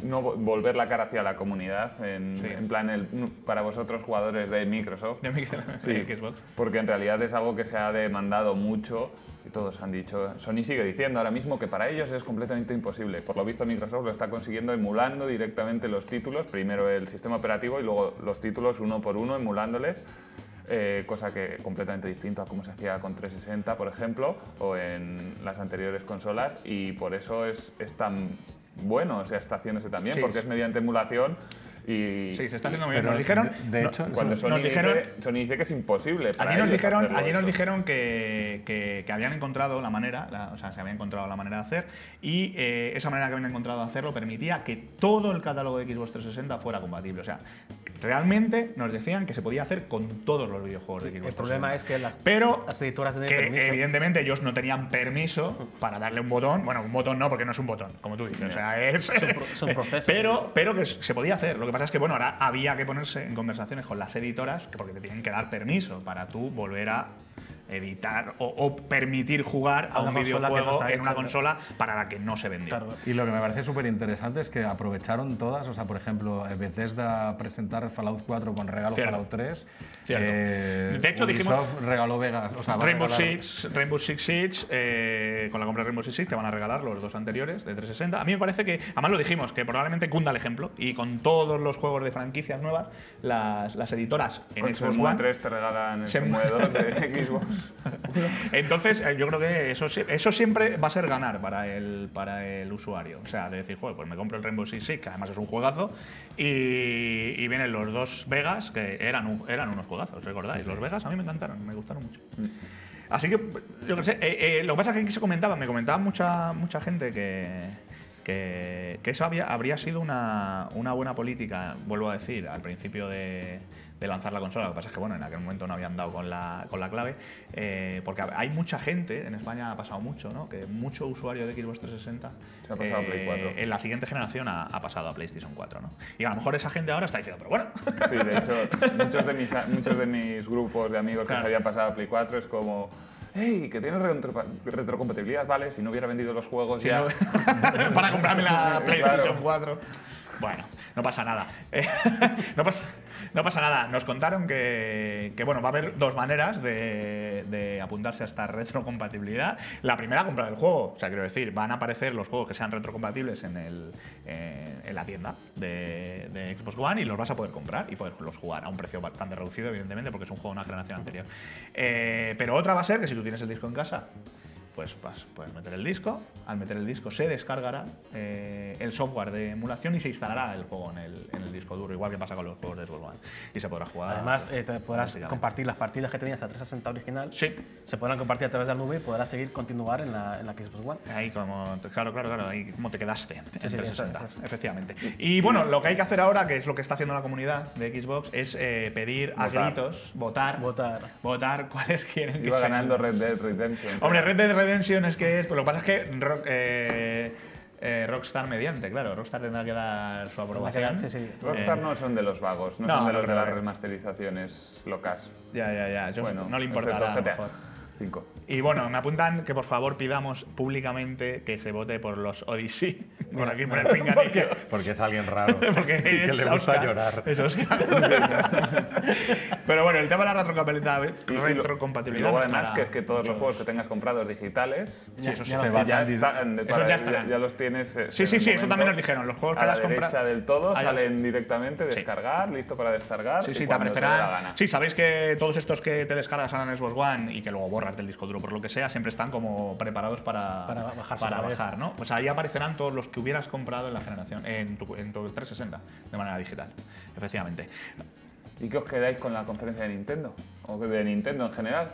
no volver la cara hacia la comunidad, en plan, para vosotros jugadores de Microsoft. de Sí, Xbox. porque en realidad es algo que se ha demandado mucho y todos han dicho. Sony sigue diciendo ahora mismo que para ellos es completamente imposible. Por lo visto Microsoft lo está consiguiendo emulando directamente los títulos, primero el sistema operativo y luego los títulos uno por uno, emulándoles. Cosa que completamente distinto a cómo se hacía con 360, por ejemplo, o en las anteriores consolas, y por eso es tan bueno, o sea, está haciéndose también, Sí, porque sí. es mediante emulación. Y Sí, se está haciendo muy bien. Pero Nos dijeron. de hecho, cuando nos Sony dijeron. dice que es imposible para Allí nos ellos hacerlo dijeron eso. que habían encontrado la manera, o sea, se había encontrado la manera de hacer, y esa manera que habían encontrado de hacerlo permitía que todo el catálogo de Xbox 360 fuera compatible. O sea, realmente nos decían que se podía hacer con todos los videojuegos de Xbox 360. El problema es que Pero las editoras tienen que permiso. evidentemente ellos no tenían permiso para darle un botón. Bueno, un botón no, porque no es un botón, como tú dices. O sea, es un proceso. pero que se podía hacer. Lo que pasa es que, bueno, ahora había que ponerse en conversaciones con las editoras, porque te tienen que dar permiso para tú volver a editar o permitir jugar a A una un consola que no videojuego está en una hecha, consola para la que no se vendió. Claro. Y lo que me parece súper interesante es que aprovecharon todas, o sea, por ejemplo, Bethesda presentar Fallout 4 con regalo Cierto. Fallout 3. Cierto. De hecho, dijimos- Ubisoft regaló Vegas, o sea, va a Rainbow regalar- Six Siege, con la compra de Rainbow Six Siege te van a regalar los dos anteriores de 360. A mí me parece que, además lo dijimos, que probablemente cunda el ejemplo, y con todos los juegos de franquicias nuevas, las editoras en Con Xbox Shenmue One 3 te regalan el Shenmue Shenmue 2 de Xbox. Entonces, yo creo que eso siempre va a ser ganar para el usuario. O sea, de decir, joder, pues me compro el Rainbow Six Siege, que además es un juegazo, y vienen los dos Vegas, que eran unos juegazos, ¿recordáis? Los Vegas a mí me encantaron, me gustaron mucho. Así que, yo qué sé, lo que pasa es que aquí me comentaba mucha gente que eso habría sido una buena política, vuelvo a decir, al principio de lanzar la consola. Lo que pasa es que, bueno, en aquel momento no habían dado con la clave, porque hay mucha gente, en España ha pasado mucho, ¿no? Que mucho usuario de Xbox 360 Se ha pasado a Play 4. en la siguiente generación ha pasado a PlayStation 4, ¿no? Y a lo mejor esa gente ahora está diciendo, pero bueno, Sí, de hecho, muchos de mis grupos de amigos que Claro. se habían pasado a Play 4 es como, hey, que tiene retrocompatibilidad, vale, si no hubiera vendido los juegos si ya. no- para comprarme la PlayStation Claro. 4. Bueno, no pasa nada. No pasa nada. Nos contaron que, bueno, va a haber dos maneras de apuntarse a esta retrocompatibilidad. La primera, comprar el juego. O sea, quiero decir, van a aparecer los juegos que sean retrocompatibles en la tienda de Xbox One, y los vas a poder comprar y poderlos jugar a un precio bastante reducido, evidentemente, porque es un juego de una generación anterior. Pero otra va a ser que si tú tienes el disco en casa, pues puedes meter el disco. Al meter el disco se descargará el software de emulación y se instalará el juego en el disco duro, igual que pasa con los juegos de Xbox One. Y se podrá jugar. Además, te podrás compartir las partidas que tenías a 360 original. Sí. Se podrán compartir a través de la nube y podrás seguir continuar en la Xbox One. Ahí claro, ahí como te quedaste en sí, 360, eso. efectivamente. Y bueno, lo que hay que hacer ahora, que es lo que está haciendo la comunidad de Xbox, es pedir a gritos, votar cuáles quieren que Iba sean. ganando Red Dead Redemption. Hombre, Red Dead Redemption es que pues lo que pasa es que Rockstar mediante, claro, Rockstar tendrá que dar su aprobación. Sí. Rockstar no son de los vagos, no son de los de las remasterizaciones locas. Ya, eso Bueno, no le importará. excepto A lo GTA mejor. 5. Y bueno, me apuntan que por favor pidamos públicamente que se vote por los Odyssey. Por aquí, por el pinganillo. Porque es alguien raro. Porque que es le gusta Oscar. llorar. Es Oscar. Pero bueno, el tema de la Y retrocompatibilidad. luego no además estará que es que todos los muchos- juegos que tengas comprados digitales eso ya se los va. ya están de Eso toda- ya estarán. ya los tienes. Sí, eso también nos dijeron. Los juegos que a la hayas derecha comprado. del todo hayas- salen directamente, descargar, listo para descargar. Sí, y te cuando te dé la aparecerán. gana. Sí, sabéis que todos estos que te descargas en Xbox One y que luego borras del disco duro por lo que sea, siempre están como preparados para bajarse otra vez. bajar, ¿no? Pues ahí aparecerán todos los que hubieras comprado en la generación, en tu 360, de manera digital, efectivamente. ¿Y qué os quedáis con la conferencia de Nintendo? ¿O de Nintendo en general?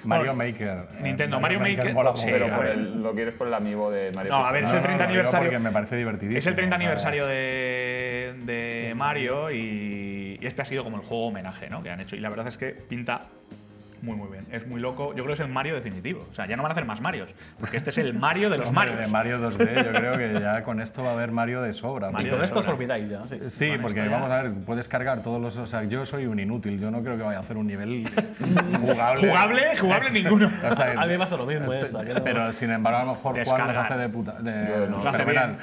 Mario Maker. Nintendo, Mario Maker, mola sí, mucho. Pero a ver. lo quieres por el amiibo de Mario. No, a ver, es el 30 lo digo aniversario. Porque me parece divertidísimo. Es el 30 o sea, aniversario de Mario y este ha sido como el juego homenaje, ¿no? Que han hecho. Y la verdad es que pinta muy bien. Es muy loco. Yo creo que es el Mario definitivo. O sea, ya no van a hacer más Marios, porque este es el Mario de los Hombre, Marios. de Mario 2D, yo creo que ya con esto va a haber Mario de sobra. Mario Y porque- todo esto os sobra. olvidáis ya. Sí. Sí, Bueno, porque esto ya- vamos a ver, puedes cargar todos los. O sea, yo soy un inútil, yo no creo que vaya a hacer un nivel jugable. Jugable ninguno. O sea, A mí me pasa lo mismo. O sea, que no- pero sin embargo, a lo mejor Juan Descargar. nos hace de puta. Yo no. Lo hace fenomenal.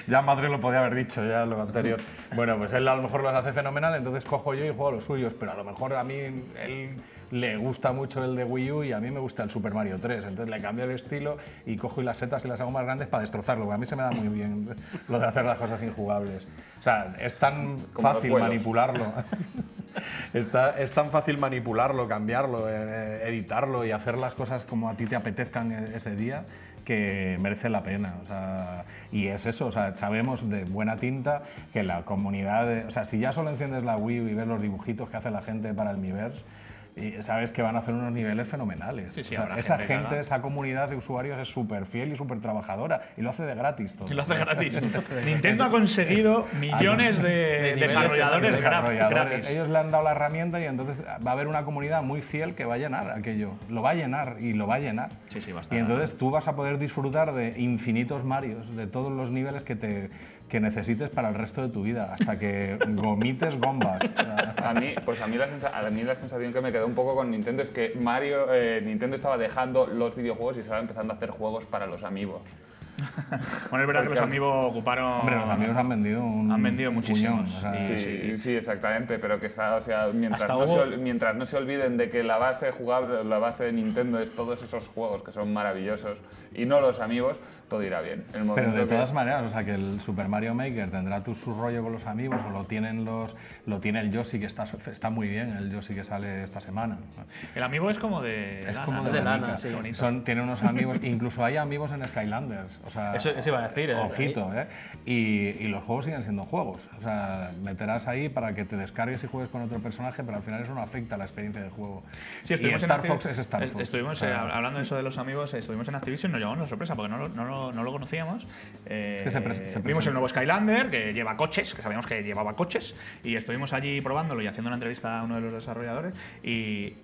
Ya Madrid lo podía haber dicho, ya lo anterior. Bueno, pues él a lo mejor los hace fenomenal, entonces cojo yo y juego a los suyos, pero a lo mejor a mí él le gusta mucho el de Wii U y a mí me gusta el Super Mario 3. Entonces le cambio el estilo y cojo y las setas y las hago más grandes para destrozarlo. Porque a mí se me da muy bien lo de hacer las cosas injugables. O sea, es tan Como los fácil vuelos. manipularlo. Es tan fácil manipularlo, cambiarlo, editarlo y hacer las cosas como a ti te apetezcan ese día que merece la pena. O sea, y es eso, o sea, sabemos de buena tinta que la comunidad, o sea, si ya solo enciendes la Wii U y ves los dibujitos que hace la gente para el Miiverse, y sabes que van a hacer unos niveles fenomenales. Sí, O sea, habrá esa gente gente, cada- esa comunidad de usuarios es súper fiel y súper trabajadora y lo hace de gratis todo. Y lo hace gratis. Nintendo ha conseguido millones de desarrolladores gratis. Ellos le han dado la herramienta y entonces va a haber una comunidad muy fiel que va a llenar aquello. Lo va a llenar y lo va a llenar. Sí, va a estar. Y entonces tú vas a poder disfrutar de infinitos Marios, de todos los niveles que necesites para el resto de tu vida, hasta que gomites gombas. A mí la sensación que me quedó un poco con Nintendo es que Nintendo estaba dejando los videojuegos y estaba empezando a hacer juegos para los amigos. Bueno, es verdad que los amigos ocuparon. Hombre, los amigos han vendido un Han vendido muchísimos. puñón, o sea, Sí, exactamente, pero que está, o sea, mientras Hasta mientras no se olviden de que la base jugable, la base de Nintendo es todos esos juegos que son maravillosos y no los amigos, todo irá bien. El Pero momento de que- todas maneras, o sea, que el Super Mario Maker tendrá su rollo con los amigos o lo tiene el Yoshi, que está muy bien, el Yoshi que sale esta semana. El amigo es como de. Es como de de lana, bonica. sí. Qué bonito. Tiene unos amigos, incluso hay amigos en Skylanders. O sea, Eso iba a decir. ojito, ¿eh? Y los juegos siguen siendo juegos. O sea, meterás ahí para que te descargues y juegues con otro personaje, pero al final eso no afecta a la experiencia de juego. Sí, y estuvimos Star en Fox es Star Fox. Estuvimos O sea, hablando de eso de los amigos, estuvimos en Activision, nos llevamos una sorpresa porque no lo conocíamos. que se Vimos presenta. el nuevo Skylander que lleva coches, que sabíamos que llevaba coches, y estuvimos allí probándolo y haciendo una entrevista a uno de los desarrolladores y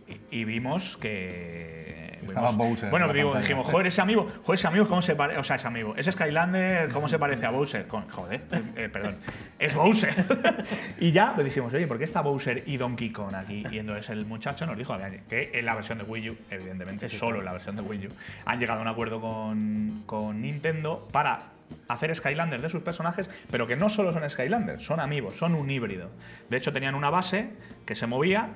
vimos que. Estaba Bowser Bueno, en la pantalla. dijimos, joder, ese amigo, ¿cómo se parece? O sea, ese amigo, ese Skylander, ¿cómo se parece a Bowser? Joder, perdón, es Bowser. Y ya le dijimos, oye, ¿por qué está Bowser y Donkey Kong aquí? Y entonces el muchacho nos dijo que en la versión de Wii U, evidentemente, solo en la versión de Wii U, han llegado a un acuerdo con Nintendo para hacer Skylanders de sus personajes, pero que no solo son Skylanders, son amigos, son un híbrido. De hecho, tenían una base que se movía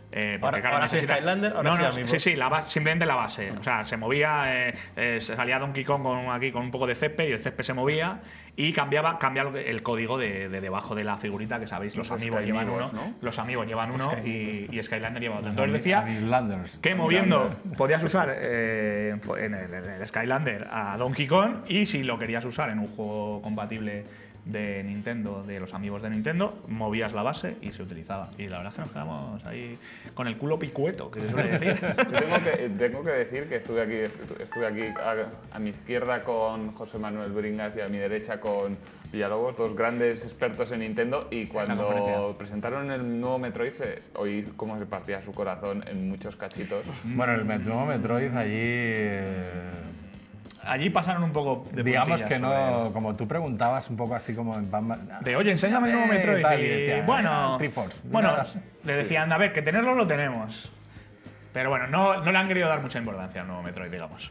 Porque, claro, ahora sí Skylander, ahora sí Amiibo. Sí, simplemente la base. O sea, se movía, salía Donkey Kong aquí con un poco de césped y el césped se movía y cambiaba el código de debajo de la figurita, que sabéis, los amigos llevan uno, ¿no? Los amigos llevan uno y Skylander lleva otro. Entonces decía Islanders. que moviendo podías usar en el Skylander a Donkey Kong, y si lo querías usar en un juego compatible de Nintendo, de los amigos de Nintendo, movías la base y se utilizaba. Y la verdad es que nos quedamos ahí con el culo picueto, que se suele decir. Tengo que decir que estuve aquí a mi izquierda con José Manuel Bringas y a mi derecha con Villalobos, dos grandes expertos en Nintendo, y cuando presentaron el nuevo Metroid oí cómo se partía su corazón en muchos cachitos. Bueno, el nuevo Metroid Allí pasaron un poco de digamos puntillas que no, sobre- como tú preguntabas un poco así como en Batman. De, oye, enséñame el nuevo Metroid. Tal, Y, decía, bueno, Triforce. bueno, Mira, le decían, a ver, que tenerlo lo tenemos. Pero bueno, no le han querido dar mucha importancia al nuevo Metroid, digamos.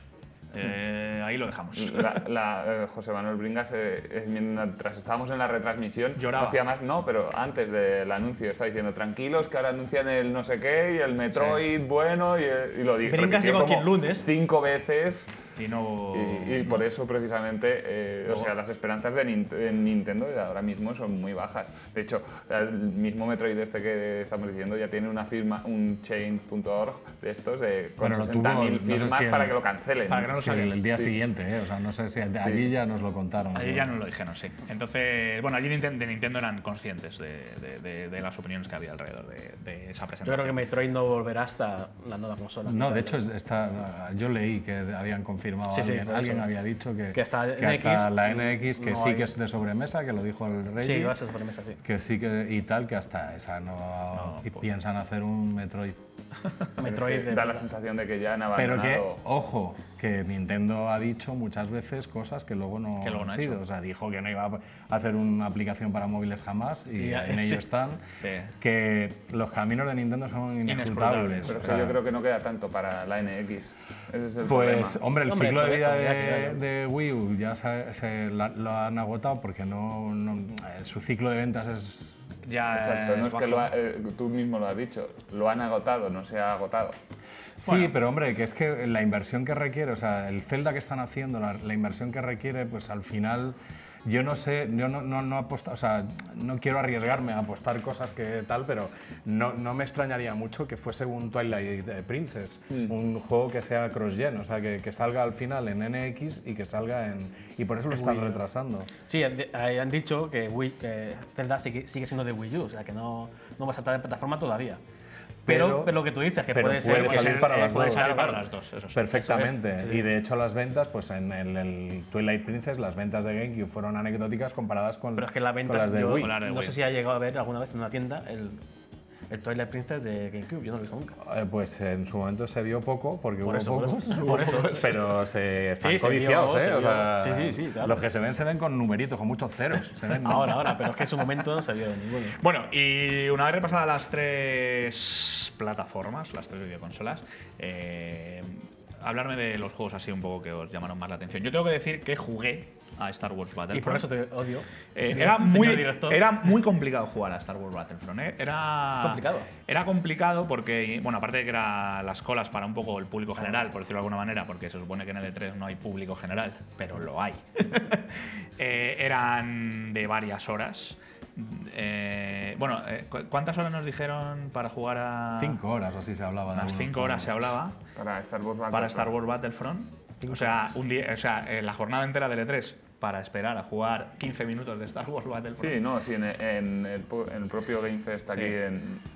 Ahí lo dejamos. José Manuel Bringas, mientras estábamos en la retransmisión, Lloraba. no hacía más, no, pero antes del anuncio estaba diciendo, tranquilos, que ahora anuncian el no sé qué y el Metroid bueno, y lo digo. Bringas llegó aquí el lunes. 5 veces. Y no. Y por eso, precisamente, o sea, las esperanzas de Nintendo de ahora mismo son muy bajas. De hecho, el mismo Metroid este que estamos diciendo ya tiene una firma, un change.org de estos, con Bueno, lo 60.000 tuvo, no sé firmas si el- para que lo cancelen. para que no lo Sí, saquen. el día Sí. siguiente, o sea, no sé si allí ya nos lo contaron. Allí ya nos lo dijeron, sí. Entonces, bueno, allí de Nintendo eran conscientes de las opiniones que había alrededor de esa Yo presentación. creo que Metroid no volverá hasta la nueva consola. No, de hecho, yo leí que habían confirmado, Sí, sí, por alguien eso. había dicho que hasta hasta NX la NX, que no sí hay. que es de sobremesa, que lo dijo el Rey. Sí, va a ser sobremesa, sí. Que sí que y tal, que hasta esa no, y pues. piensan hacer un Metroid. Metroid Da la sensación de que ya han Pero abandonado. que, ojo, que Nintendo ha dicho muchas veces cosas que luego no Que luego no han ha sido. hecho. O sea, dijo que no iba a hacer una aplicación para móviles jamás y ya, en ello sí. están. Sí. Que los caminos de Nintendo son inescrutables. Inescrutables. Pero O es sea, que yo creo que no queda tanto para la NX. Ese es el pues, problema. hombre, el Hombre, ciclo de vida todavía queda, ¿no? de Wii U ya lo han agotado porque su ciclo de ventas es... Ya. Exacto, no es que bajo. tú mismo lo has dicho, lo han agotado, no se ha agotado. Sí, Bueno. pero hombre, que es que la inversión que requiere, o sea, el Zelda que están haciendo, la inversión que requiere, pues al final, yo no sé, yo no apuesto, o sea, no quiero arriesgarme a apostar cosas que tal, pero no me extrañaría mucho que fuese un Twilight Princess, un juego que sea cross-gen, o sea, que salga al final en NX y que salga en... Y por eso lo están retrasando. Sí, han dicho que Zelda sigue siendo de Wii U, o sea que no va a saltar de plataforma todavía. Pero lo que tú dices, que pero puede ser... salir para las puede dos. salir para Claro. las dos, eso sí. Perfectamente. Eso es, sí. Y de hecho las ventas, pues en el Twilight Princess, las ventas de GameCube fueron anecdóticas comparadas con, Pero es que la con venta, las de yo Wii. Con las de no Wii. sé si ha llegado a ver alguna vez en una tienda el Twilight Princess de GameCube, yo no lo he visto nunca. Pues en su momento se vio poco, porque Por hubo eso, por pocos, eso, por eso. pero están Sí, se codiciados, vio, ¿eh? se O vio. sea, Sí, claro. los que se ven con numeritos, con muchos ceros. Se ven, ¿no? Ahora, pero es que en su momento no se vio ninguno. Bueno, y una vez repasadas las tres plataformas, las tres videoconsolas, hablarme de los juegos así un poco que os llamaron más la atención. Yo tengo que decir que jugué a Star Wars Battlefront. Y por eso te odio. Era Señor director. muy complicado jugar a Star Wars Battlefront. Era ¿Complicado? Era complicado porque, bueno, aparte de que eran las colas para un poco el público general, por decirlo de alguna manera, porque se supone que en el E3 no hay público general, pero lo hay. Eran de varias horas. ¿Cuántas horas nos dijeron para jugar a...? 5 horas o así se hablaba. de Unas algunos 5 horas se juegos. hablaba Para Star Wars Battlefront. para Star Wars Battlefront. O sea, la jornada entera del E3 para esperar a jugar 15 minutos de Star Wars Battlefront. Sí, no, sí, en el propio Game Fest aquí Sí.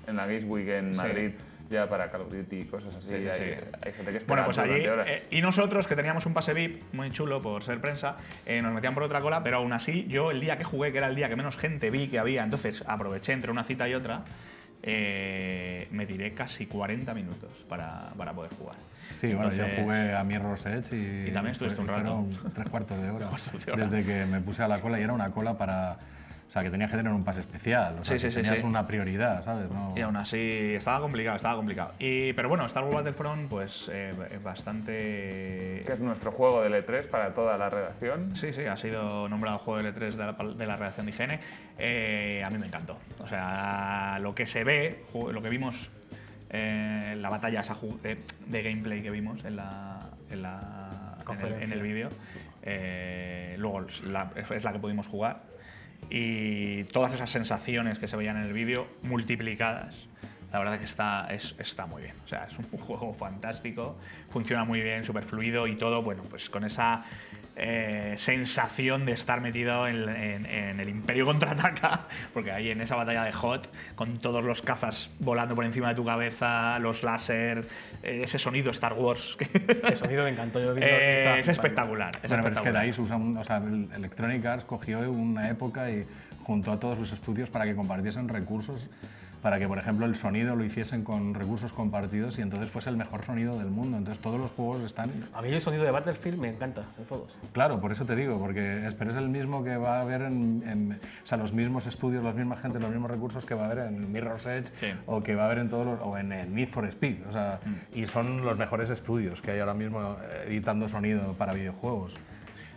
en la Games Week en Sí. Madrid, ya para Call of Duty y cosas así, Sí, sí, hay sí. gente que espera Bueno, pues allí, durante horas. y nosotros, que teníamos un pase VIP muy chulo por ser prensa, nos metían por otra cola, pero aún así, yo el día que jugué, que era el día que menos gente vi que había, entonces aproveché entre una cita y otra, me tiré casi 40 minutos para poder jugar. Sí, Entonces, bueno, yo jugué a Mirror's Edge y también estuviste un rato. fueron 3/4 de hora. 3/4 de hora. Desde que me puse a la cola y era una cola para... O sea, que tenías que tener un pase especial. O sea, Sí, que sí, sí, tenías sí. una prioridad, ¿sabes? No... Y aún así, estaba complicado. Pero bueno, Star Wars Battlefront, pues bastante... Que es nuestro juego del E3 para toda la redacción. Sí, ha sido nombrado juego del E3 de la redacción de IGN. A mí me encantó. O sea, lo que se ve, lo que vimos batalla esa de gameplay que vimos en el vídeo, luego es la que pudimos jugar. Y todas esas sensaciones que se veían en el vídeo multiplicadas, la verdad que está muy bien. O sea, es un juego fantástico, funciona muy bien, súper fluido y todo, bueno, pues con esa sensación de estar metido en el Imperio Contraataca, porque ahí en esa batalla de Hoth, con todos los cazas volando por encima de tu cabeza, los láser, ese sonido Star Wars. El sonido me encantó. Es espectacular. Bueno, pero es que DICE usa Electronic Arts cogió una época y juntó a todos sus estudios para que compartiesen recursos, para que, por ejemplo, el sonido lo hiciesen con recursos compartidos y entonces fuese el mejor sonido del mundo. Entonces todos los juegos están... A mí el sonido de Battlefield me encanta, de todos. Claro, por eso te digo, porque pero es el mismo que va a haber o sea, los mismos estudios, la misma gente, los mismos recursos que va a haber en Mirror's Edge, sí, o que va a haber en todos los... o en Need for Speed, o sea, y son los mejores estudios que hay ahora mismo editando sonido para videojuegos.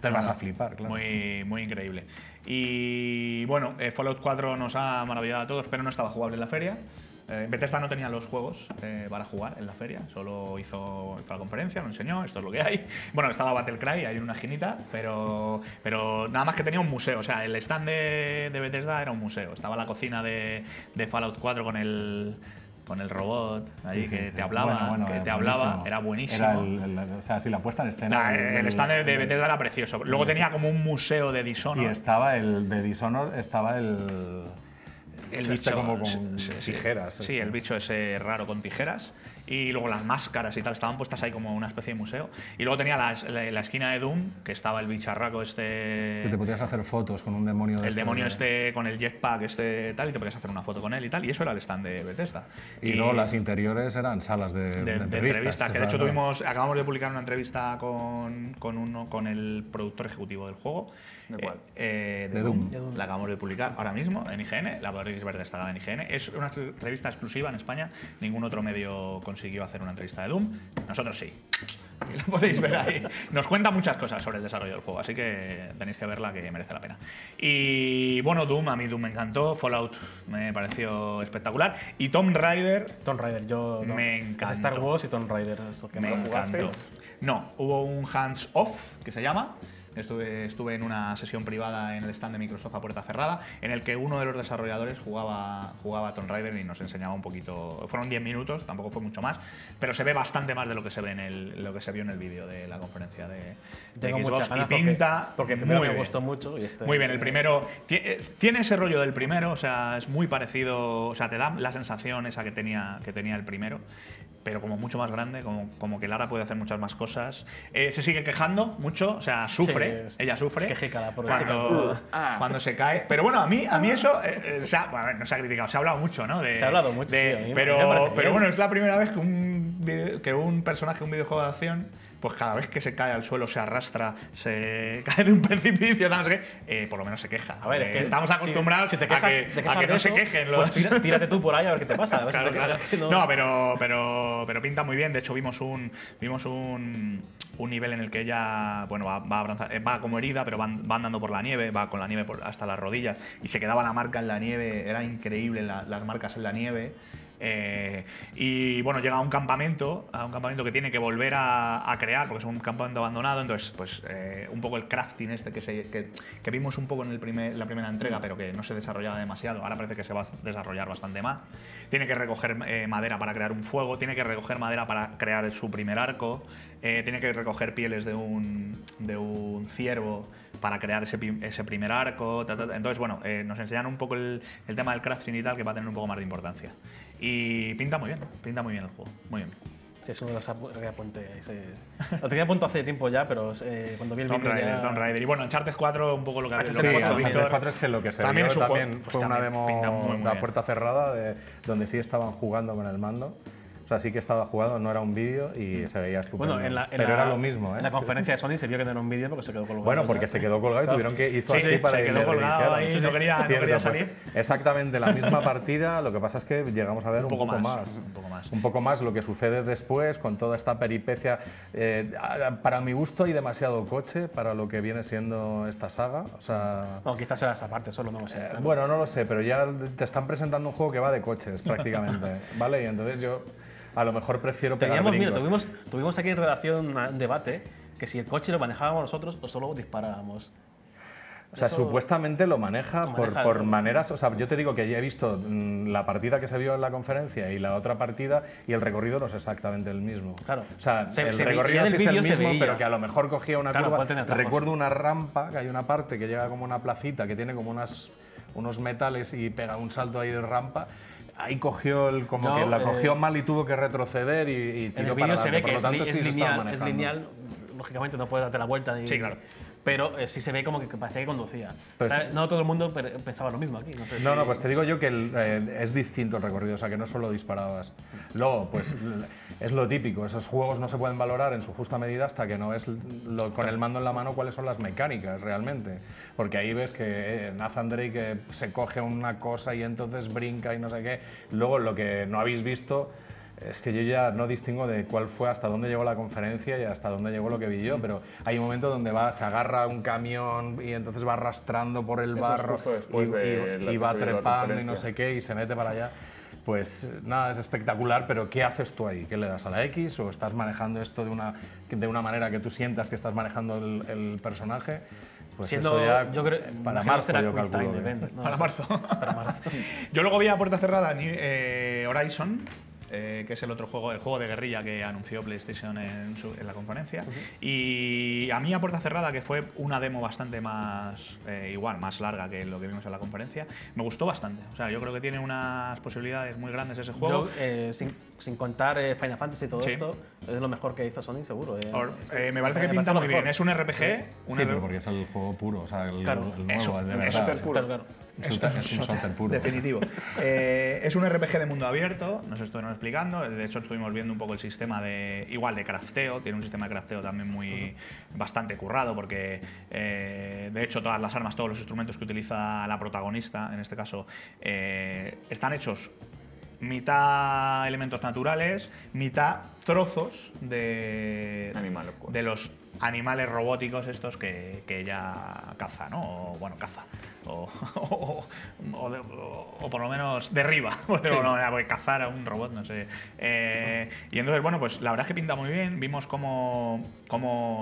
Te vas a flipar, claro. Muy increíble. Y bueno, Fallout 4 nos ha maravillado a todos, pero no estaba jugable en la feria. Bethesda no tenía los juegos para jugar en la feria, solo hizo la conferencia, lo enseñó, esto es lo que hay. Bueno, estaba Battlecry ahí en una esquinita, pero nada más que tenía un museo. O sea, el stand de Bethesda era un museo. Estaba la cocina de Fallout 4 con el robot ahí que te hablaba, era buenísimo. O sea, sí, la puesta en escena. El stand de Bethesda era precioso. Luego tenía como un museo de Dishonored. Y estaba el de Dishonored, estaba el bicho como con tijeras. Sí, el bicho ese raro con tijeras. Y luego las máscaras y tal estaban puestas ahí como una especie de museo. Y luego tenía la esquina de Doom, que estaba el bicharraco este... Que te podías hacer fotos con un demonio El demonio este con el jetpack tal, y te podías hacer una foto con él y tal. Y eso era el stand de Bethesda. Y luego las interiores eran salas de entrevistas. Que de hecho acabamos de publicar una entrevista con el productor ejecutivo del juego. ¿De cuál? De Doom. La acabamos de publicar ahora mismo en IGN. La podréis ver destacada en IGN. Es una entrevista exclusiva en España. Ningún otro medio consiguió hacer una entrevista de Doom. Nosotros sí. Y lo podéis ver ahí. Nos cuenta muchas cosas sobre el desarrollo del juego, así que tenéis que verla, que merece la pena. Y bueno, a mí Doom me encantó, Fallout me pareció espectacular. Y Tomb Raider me encantó. Star Wars y Tomb Raider. Me encantó. No, hubo un hands-off que se llama. Estuve en una sesión privada en el stand de Microsoft a puerta cerrada, en el que uno de los desarrolladores jugaba a Tomb Raider y nos enseñaba un poquito. Fueron 10 minutos, tampoco fue mucho más, pero se ve bastante más de lo que se ve lo que se vio en el vídeo de la conferencia de Xbox. Y pinta porque muy me bien. gustó mucho. Y muy bien, el primero tiene ese rollo del primero, o sea, es muy parecido, o sea, te da la sensación esa que tenía el primero, pero como mucho más grande, como que Lara puede hacer muchas más cosas. Se sigue quejando mucho, o sea, sufre. Ella sufre cuando se cae. Pero bueno, a mí eso bueno, no se ha criticado, se ha hablado mucho, ¿no? Se ha hablado mucho, sí, pero bueno, es la primera vez que un personaje, un videojuego de acción, pues cada vez que se cae al suelo, se arrastra, se cae de un precipicio, no sé qué, por lo menos se queja. A ver, es que estamos acostumbrados si te quejas, a que no se quejen los... Pues tírate tú por ahí a ver qué te pasa. Claro. No, pero pinta muy bien. De hecho, vimos un nivel en el que ella, bueno, va como herida, pero va andando por la nieve, va con la nieve hasta las rodillas y se quedaba la marca en la nieve. Era increíble las marcas en la nieve. Y bueno, llega a un campamento que tiene que volver a crear, porque es un campamento abandonado. Entonces, pues un poco el crafting que vimos un poco en la primera entrega, pero que no se desarrollaba demasiado. Ahora parece que se va a desarrollar bastante más. Tiene que recoger madera para crear un fuego, tiene que recoger madera para crear su primer arco, tiene que recoger pieles de un ciervo para crear ese primer arco. Entonces, bueno, nos enseñan un poco el tema del crafting y tal, que va a tener un poco más de importancia. Y pinta muy bien el juego, muy bien. Sí, es uno de los apuntes. Lo tenía a punto hace tiempo ya, pero cuando vi el vídeo ya... Tomb Raider. Y bueno, Uncharted 4, un poco lo que había dicho Uncharted 4 es que lo que se también vio también fue una demo de puerta cerrada, donde sí estaban jugando con el mando. O sea, sí que estaba jugando, no era un vídeo y se veía estupendo. Bueno, pero era lo mismo, ¿eh? En la conferencia de Sony se vio que no era un vídeo porque se quedó colgado. Bueno, porque se quedó colgado y tuvieron que hizo así para se quedó colgado ahí, no quería salir. Pues, exactamente la misma partida, lo que pasa es que llegamos a ver un poco más lo que sucede después con toda esta peripecia. Para mi gusto hay demasiado coche para lo que viene siendo esta saga. O sea, no, quizás sea esa parte solo, no lo sé. Bueno, no lo sé, pero ya te están presentando un juego que va de coches prácticamente, ¿vale? Y entonces yo a lo mejor prefiero pegar Teníamos miedo, brincos. tuvimos aquí en redacción un debate que si el coche lo manejábamos nosotros o solo disparábamos. O sea, Eso supuestamente lo maneja, lo maneja por el- maneras... O sea, yo te digo que ya he visto la partida que se vio en la conferencia y la otra partida y el recorrido no es exactamente el mismo. Claro. O sea, Se el veía recorrido en el sí es el vídeo, se mismo, veía. pero que a lo mejor cogía una Claro, curva... puede tener atajos. Recuerdo una rampa, que hay una parte que llega como una placita, que tiene como unos metales y pega un salto ahí de rampa. Ahí cogió como No, que la cogió mal y tuvo que retroceder y En el tiró para vídeo se adelante. ve Por que lo tanto, es sí se estaba lineal, es manejando. lineal, lógicamente no puede darte la vuelta. Sí, claro. Pero sí se ve como que parecía que conducía. Pues- O sea, no todo el mundo pensaba lo mismo aquí. No, sé No, si- no, pues te digo yo que es distinto el recorrido, o sea, que no solo disparabas. Luego, pues es lo típico, esos juegos no se pueden valorar en su justa medida hasta que no ves con el mando en la mano cuáles son las mecánicas realmente. Porque ahí ves que Nathan Drake se coge una cosa y entonces brinca y no sé qué. Luego, lo que no habéis visto es que yo ya no distingo de cuál fue, hasta dónde llegó la conferencia y hasta dónde llegó lo que vi yo, pero hay un momento donde se agarra un camión y entonces va arrastrando por el Eso es barro justo después de la y va que se vio la trepando y no conferencia. sé qué y se mete para allá. Pues nada, es espectacular, pero ¿qué haces tú ahí? ¿Qué le das a la X o estás manejando esto de una manera que tú sientas que estás manejando el personaje? Pues Siendo, eso ya yo creo, para imagino marzo será yo Quick calculo. Time que- Event, ¿no? Para marzo. Para marzo. Yo luego vi a puerta cerrada Horizon, que es el otro juego, el juego de guerrilla que anunció PlayStation en la conferencia. Y a mí a puerta cerrada, que fue una demo bastante más, más larga que lo que vimos en la conferencia, me gustó bastante. O sea, yo creo que tiene unas posibilidades muy grandes ese juego. Yo, sin contar Final Fantasy y todo Sí. esto, es lo mejor que hizo Sony, seguro. Me parece que Me pinta lo muy bien. mejor. Es un RPG. Sí, pero porque es el juego puro, o sea, Claro. el nuevo, el de es verdad. súper puro. Claro. Es un shooter puro. Definitivo. Es un RPG de mundo abierto, nos estuvieron explicando. De hecho, estuvimos viendo un poco el sistema de crafteo. Tiene un sistema de crafteo también bastante currado, porque de hecho todas las armas, todos los instrumentos que utiliza la protagonista, en este caso, están hechos mitad elementos naturales, mitad trozos de los animales robóticos estos que ella caza, ¿no? O, bueno, caza. O por lo menos derriba. Porque cazar a un robot, no sé. Y entonces, bueno, pues la verdad es que pinta muy bien. Vimos cómo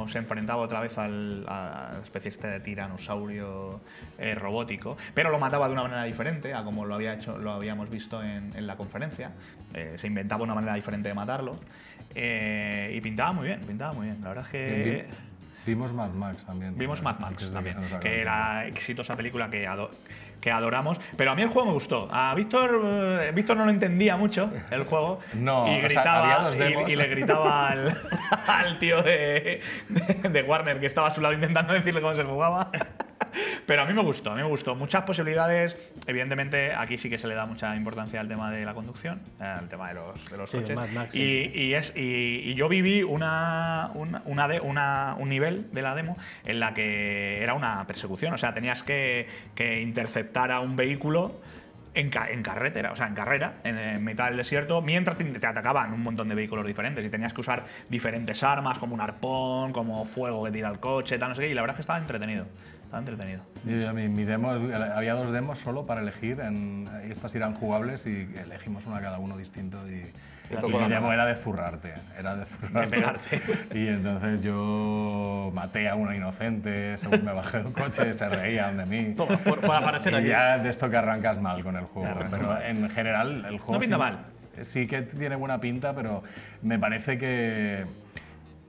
se enfrentaba otra vez a la especie este de tiranosaurio robótico, pero lo mataba de una manera diferente a como lo habíamos visto en la conferencia. Se inventaba una manera diferente de matarlo. Y pintaba muy bien, La verdad es que... Vimos Mad Max también. Vimos Mad Max Antes de también, se nos acabe. que la exitosa película que adoramos. Pero a mí el juego me gustó. A Víctor no lo entendía mucho, el juego. No, y o sea, gritaba, había dos demos. y le gritaba al tío de Warner que estaba a su lado intentando decirle cómo se jugaba. Pero a mí me gustó. Muchas posibilidades. Evidentemente, aquí sí que se le da mucha importancia al tema de la conducción, al tema de los Sí, coches. Mad Max, Y yo viví un nivel de la demo en la que era una persecución. O sea, tenías que interceptar a un vehículo en carretera, o sea, en carrera, en mitad del desierto, mientras te atacaban un montón de vehículos diferentes y tenías que usar diferentes armas, como un arpón, como fuego que tira el coche, tal, no sé qué, y la verdad es que estaba entretenido. Mi demo, había dos demos solo para elegir, estas irán jugables y elegimos una cada uno distinto y mi demo era de zurrarte, De pegarte. Y entonces yo maté a uno inocente, según me bajé del coche, se reían de mí. Toma, por aparecer Y aquí. ya de esto que arrancas mal con el juego, pero en general el juego No pinta sí- mal. Sí que tiene buena pinta, pero me parece que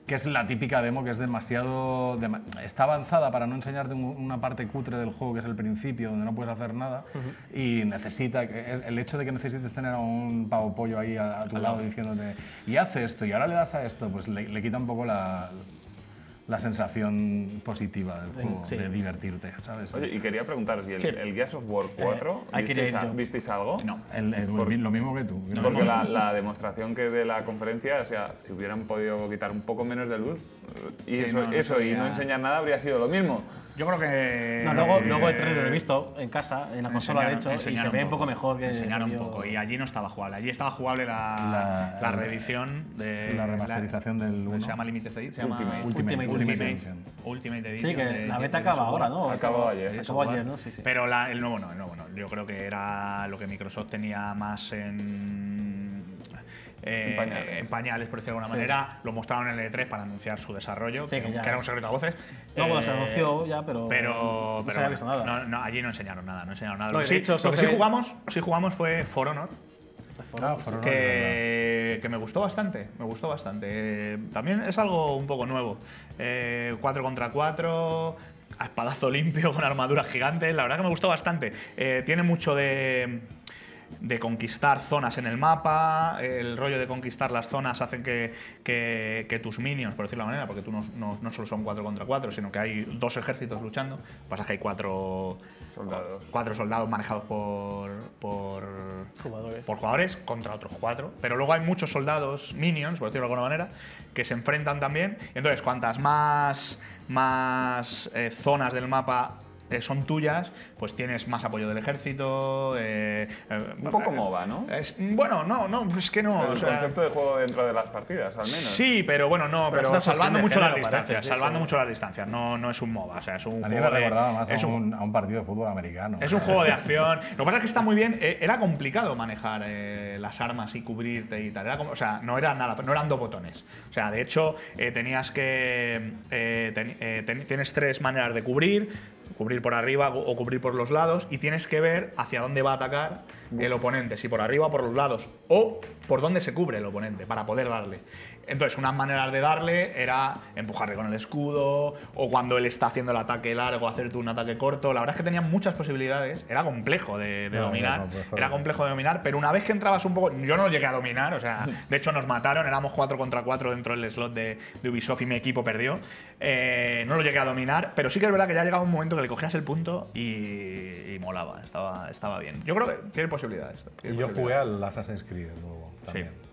es la típica demo que es demasiado... está avanzada para no enseñarte una parte cutre del juego, que es el principio, donde no puedes hacer nada, y el hecho de que necesites tener a un pavo pollo ahí a tu lado diciéndote y hace esto, y ahora le das a esto, pues le quita un poco la sensación positiva del juego, Sí. de divertirte, ¿sabes? Oye, y quería preguntaros, ¿y el Gears of War 4? ahí quería ir yo. ¿Visteis algo? No. Lo mismo que tú. Porque la demostración que de la conferencia, o sea, si hubieran podido quitar un poco menos de luz y Sí, no y sería- no enseñar nada, habría sido lo mismo. Yo creo que... No, luego el trailer lo he visto en casa, en la consola de hecho, y se ve un poco mejor que... Enseñaron el un vídeo. poco, y allí no estaba jugable. Allí estaba jugable la reedición de... La remasterización del Se 1. llama Limited Edition. Se llama Ultimate Edition. Ultimate Edition. Sí, que de- la beta de acaba software. ahora, ¿no? Acabó ayer. Acabó ayer, ¿no? Sí, sí. Pero el nuevo no. Yo creo que era lo que Microsoft tenía más en en pañales, por decirlo de alguna manera. Lo mostraron en el E3 para anunciar su desarrollo, Sí, que ya. era un secreto a voces. No, bueno, se anunció ya, pero no se había visto nada. No, allí no enseñaron nada. No enseñaron nada. No, Lo y que de hecho, lo que sí Soccer- jugamos fue For Honor. Ah, For Honor, Que me gustó bastante, también es algo un poco nuevo. 4 contra 4, a espadazo limpio con armaduras gigantes. La verdad que me gustó bastante. Tiene mucho de conquistar zonas en el mapa. El rollo de conquistar las zonas hace que tus minions, por decirlo de alguna manera, porque tú no solo son 4 contra 4, sino que hay 2 ejércitos luchando. Lo que pasa es que hay 4 soldados manejados por jugadores contra otros 4. Pero luego hay muchos soldados minions, por decirlo de alguna manera, que se enfrentan también. Entonces, cuantas más zonas del mapa son tuyas, pues tienes más apoyo del ejército. Un poco MOBA, ¿no? Bueno, no, es que no. El concepto de juego dentro de las partidas, al menos. Sí, pero bueno, no, Pero es pero una salvando función de mucho las género, distancias. parece, sí, Salvando sí. mucho las distancias. No es un MOBA, o sea, es un A mí me juego de. recordaba más es a un partido de fútbol americano. Es un juego de acción. Lo que pasa es que está muy bien. Era complicado manejar las armas y cubrirte y tal. O sea, no era nada, no eran 2 botones. O sea, de hecho, tenías que. Tienes 3 maneras de cubrir por arriba o cubrir por los lados, y tienes que ver hacia dónde va a atacar el oponente, si por arriba o por los lados, o por dónde se cubre el oponente, para poder darle. Entonces, unas maneras de darle era empujarle con el escudo, o cuando él está haciendo el ataque largo, hacerte un ataque corto. La verdad es que tenían muchas posibilidades. Era complejo de dominar. Era complejo de dominar, pero una vez que entrabas un poco. Yo no lo llegué a dominar, o sea, de hecho nos mataron, éramos 4 contra 4 dentro del slot de Ubisoft y mi equipo perdió. No lo llegué a dominar, pero sí que es verdad que ya llegaba un momento que le cogías el punto y molaba, estaba bien. Yo creo que tiene posibilidades. Y yo jugué al Assassin's Creed luego también.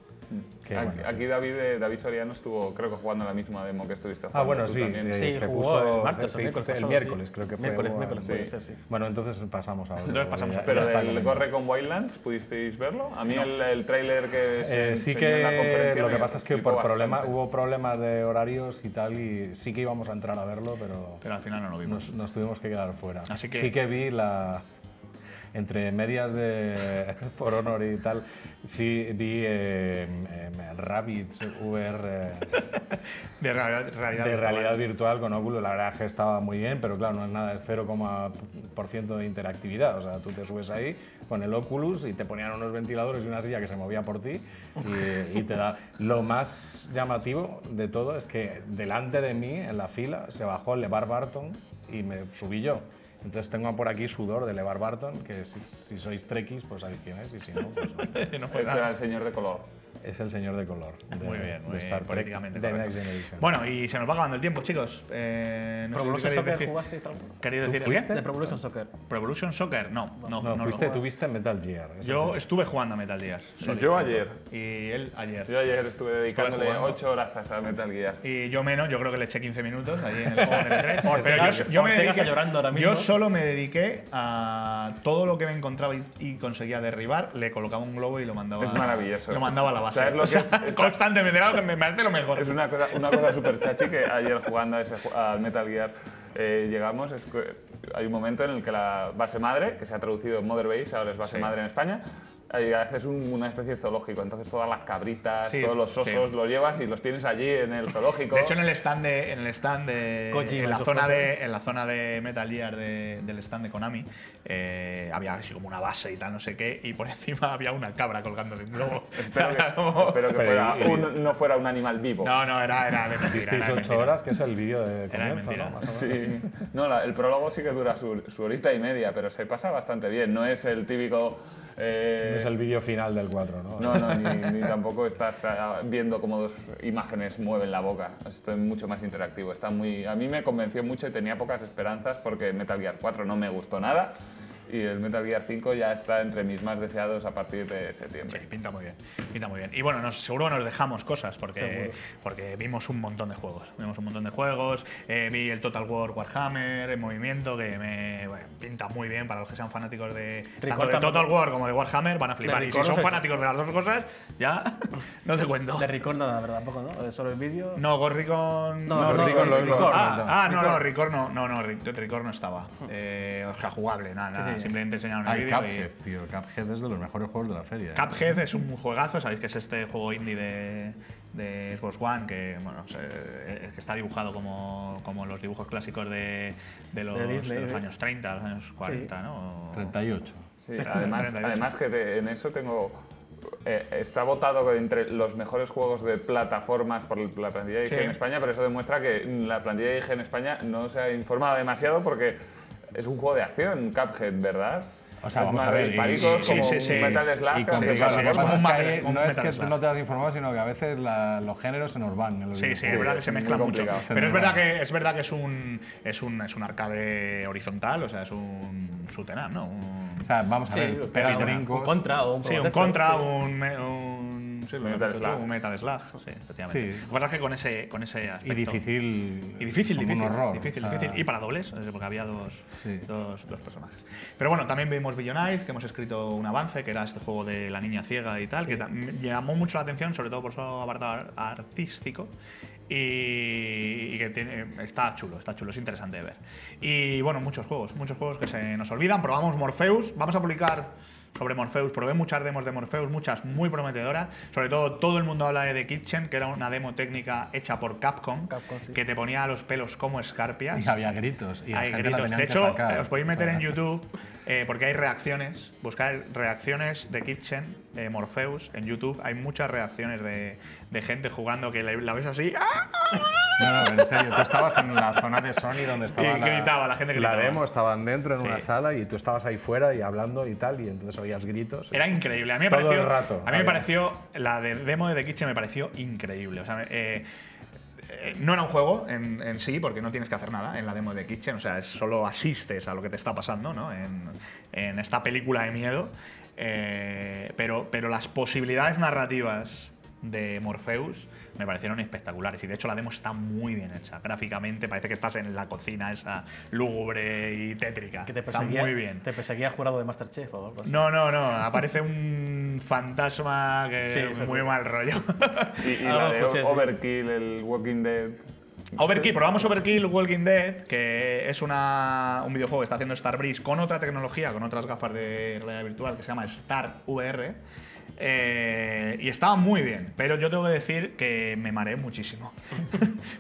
Qué bueno. Aquí David Soriano estuvo, creo que jugando la misma demo que estuviste jugando. Ah, bueno, tú sí. también. Sí, se jugó puso el martes o sí, miércoles el pasado, miércoles, sí. creo que fue. Miércoles puede sí. ser, sí. Bueno, entonces pasamos a otro. Entonces pasamos a otro. Pero Ya está el comentado. Corre con Wildlands, ¿pudisteis verlo? A mí el tráiler que se Sí enseñó en la que conferencia lo que me pasa es que flipó por bastante. hubo problemas de horarios y tal, y sí que íbamos a entrar a verlo, Pero al final no lo vimos. nos tuvimos que quedar fuera. Así que- Sí que vi entre medias de For Honor y tal, vi Rabbids VR De realidad, de realidad virtual con Oculus. La verdad es que estaba muy bien, pero claro, no es nada, es 0,% de interactividad. O sea, tú te subes ahí con el Oculus y te ponían unos ventiladores y una silla que se movía por ti y te da. Lo más llamativo de todo es que delante de mí, en la fila, se bajó LeVar Burton y me subí yo. Entonces tengo por aquí sudor de LeVar Burton, que si sois trekkies, pues sabéis quién es, y si no, pues no. No fue Ese nada. era el señor de color. Es el señor de color. Muy bien, muy de Star bien, Trek, políticamente de correcto. Next Generation. Bueno, y se nos va acabando el tiempo, chicos. No sé ¿Pro si Evolution queréis Soccer decir- jugasteis algo? ¿Queréis ¿Tú decir fuiste? qué? De Pro Evolution Soccer. ¿Pro Evolution Soccer? No No, lo tuviste Metal Gear. eso Yo sí. estuve jugando a Metal Gear. Solid. Yo ayer. Y él ayer. Yo ayer estuve dedicándole jugando. 8 horas a Metal Gear. Y yo menos, yo creo que le eché 15 minutos allí en el juego del E3. Pero Ortega me está dediqué, llorando ahora mismo. yo solo me dediqué a todo lo que me encontraba y conseguía derribar, le colocaba un globo y lo mandaba. Es maravilloso. Lo mandaba a la base. ¿Sabes lo que es? Está- Constantemente, claro, que me parece lo mejor. Es una cosa súper chachi que ayer jugando al Metal Gear llegamos. Hay un momento en el que la base madre, que se ha traducido en Mother Base, ahora es base Sí. madre en España, ahí haces una especie de zoológico. Entonces todas las cabritas, Sí, todos los osos sí. los llevas y los tienes allí en el zoológico. De hecho, en el stand de Kojima en la y sus zona cosas. en la zona de Metal Gear del stand de Konami, había así como una base y tal, no sé qué, y por encima había una cabra colgando de un globo. Espero Como- que Pero no fuera un animal vivo. No, era de mentira. Hicisteis era de 8 mentira. horas, que es el vídeo de Era de comienzo, mentira. ¿no? Más o menos. Sí. No, el prólogo sí que dura su horita y media, pero se pasa bastante bien. No es el típico... No es el vídeo final del 4, ¿no? No, ni tampoco estás viendo cómo 2 imágenes mueven la boca. Esto es mucho más interactivo. A mí me convenció mucho y tenía pocas esperanzas porque Metal Gear 4 no me gustó nada y el Metal Gear 5 ya está entre mis más deseados a partir de septiembre. Sí, pinta muy bien, pinta muy bien. Y bueno, seguro nos dejamos cosas porque vimos un montón de juegos. Vi el Total War Warhammer en movimiento, que pinta muy bien para los que sean fanáticos de tanto de Total War como de Warhammer, van a flipar. Y si Record son no sé. fanáticos de las dos cosas, ya no te cuento. De Record nada, ¿verdad? Tampoco, ¿no? Solo el vídeo. No, Gorricon. No, Record lo hemos Record. comentado. Record no estaba. O sea, jugable, nada. Sí, simplemente enseñaron el Hay vídeo. Cuphead, tío. Cuphead es de los mejores juegos de la feria. Cuphead es un juegazo, sabéis que es este juego indie de Xbox One que, bueno, que está dibujado como los dibujos clásicos de los años 30, los años 40, Sí. ¿no? 38. Sí, además que en eso tengo... está votado entre los mejores juegos de plataformas por la plantilla de IG Sí. en España, pero eso demuestra que la plantilla de IG en España no se ha informado demasiado porque es un juego de acción, Cuphead, ¿verdad? O sea, Es vamos más a ver, disparicos, sí, como sí, sí. Metal Slug. Y con de sí, lo sí, que es pasa como es un que Metal- ahí como no un es que Metal tú Slug. no te has informado, sino que a veces los géneros se nos van en los Sí, sí, videojuegos. es verdad que se es muy mezclan mucho. complicado. Pero es verdad que es un arcade horizontal, o sea, es un shoot 'em up, ¿no? O sea, vamos a Sí, ver, pegas un brincos. Contra o un Sí, un Protector, Contra, sí. sí, lo Metal has dicho tú, Slug. un Metal Slug, sí, efectivamente. Sí. Lo que pasa es que con ese aspecto. Y difícil. Y difícil, como difícil. un horror. Difícil, O sea, difícil. Y para dobles, porque había dos Sí. personajes. Pero bueno, también vimos Beyond, que hemos escrito un avance, que era este juego de la niña ciega y tal, que llamó mucho la atención, sobre todo por su apartado artístico. Y que está chulo, es interesante de ver. Y bueno, muchos juegos que se nos olvidan. Probamos Morpheus, vamos a publicar sobre Morpheus, probé muchas demos de Morpheus, muchas muy prometedoras. Sobre todo el mundo habla de The Kitchen, que era una demo técnica hecha por Capcom, Sí. que te ponía los pelos como escarpias. Y había gritos. Y la Hay gente la gritos. tenían De que hecho, sacar. os podéis meter O sea, en YouTube porque hay reacciones. Buscad reacciones de Kitchen, Morpheus, en YouTube. Hay muchas reacciones de gente jugando que la ves así. ¡Ah! No, en serio, tú estabas en la zona de Sony donde estaba Y gritaba, la gente gritaba. La demo, estaban dentro en Sí. una sala y tú estabas ahí fuera y hablando y tal, y entonces oías gritos. Era increíble. A mí me Todo pareció, el rato, A mí me había. pareció, la demo de The Kitchen me pareció increíble. O sea, no era un juego en sí, porque no tienes que hacer nada en la demo de The Kitchen. O sea, solo asistes a lo que te está pasando, ¿no? En esta película de miedo. Pero las posibilidades narrativas de Morpheus me parecieron espectaculares y de hecho la demo está muy bien hecha gráficamente, parece que estás en la cocina esa lúgubre y tétrica. Que te está perseguía, muy bien. te perseguía el jurado de Masterchef o algo así. No, aparece un fantasma que Sí, es eso muy sí. mal rollo. Y Algo la de escuché, sí. Overkill, el Walking Dead. Overkill, probamos Overkill Walking Dead, que es un videojuego que está haciendo Starbreeze con otra tecnología, con otras gafas de realidad virtual que se llama Star VR. Y estaba muy bien, pero yo tengo que decir que me mareé muchísimo.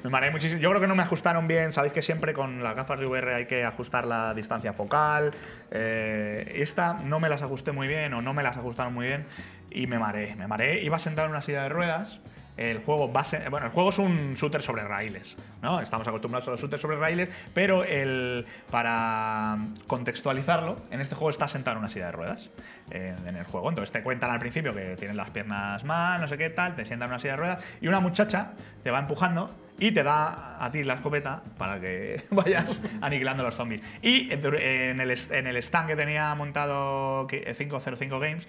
Me mareé muchísimo. Yo creo que no me ajustaron bien. Sabéis que siempre con las gafas de VR hay que ajustar la distancia focal. Esta no me las ajusté muy bien o no me las ajustaron muy bien y me mareé. Iba sentado en una silla de ruedas. El juego es un shooter sobre raíles, ¿no? Estamos acostumbrados a los shooters sobre raíles, pero para contextualizarlo, en este juego estás sentado en una silla de ruedas en el juego. Entonces te cuentan al principio que tienes las piernas mal, no sé qué tal, te sientan en una silla de ruedas y una muchacha te va empujando y te da a ti la escopeta para que vayas aniquilando a los zombies. Y en el stand que tenía montado 505 Games,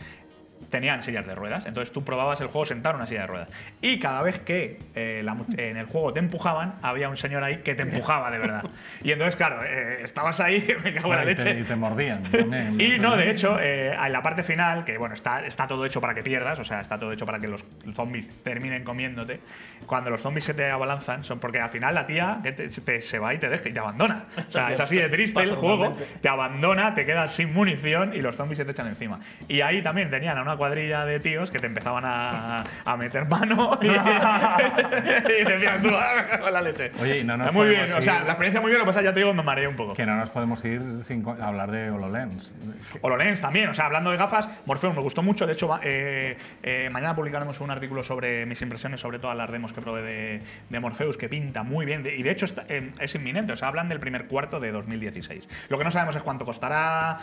tenían sillas de ruedas, entonces tú probabas el juego sentado en una silla de ruedas. Y cada vez que en el juego te empujaban, había un señor ahí que te empujaba de verdad. Y entonces, claro, estabas ahí, me cago en la leche. Y te mordían también. Y no, de hecho, en la parte final, que bueno, está todo hecho para que pierdas, o sea, está todo hecho para que los zombies terminen comiéndote. Cuando los zombies se te abalanzan, son porque al final la tía se va y te deja y te abandona. O sea, es así de triste el juego, te abandona, te quedas sin munición y los zombies se te echan encima. Y ahí también tenían a una cuadrilla de tíos que te empezaban a meter mano y decían tú, me cago en la leche. Oye, y no nos muy bien, podemos o sea, ir- la experiencia muy bien, lo que pasa ya te digo, me mareé un poco. Que no nos podemos ir sin hablar de HoloLens. HoloLens también, o sea, hablando de gafas, Morpheus me gustó mucho. De hecho, mañana publicaremos un artículo sobre mis impresiones sobre todas las demos que probé de Morpheus, que pinta muy bien. Y de hecho es inminente, o sea, hablan del primer cuarto de 2016. Lo que no sabemos es cuánto costará,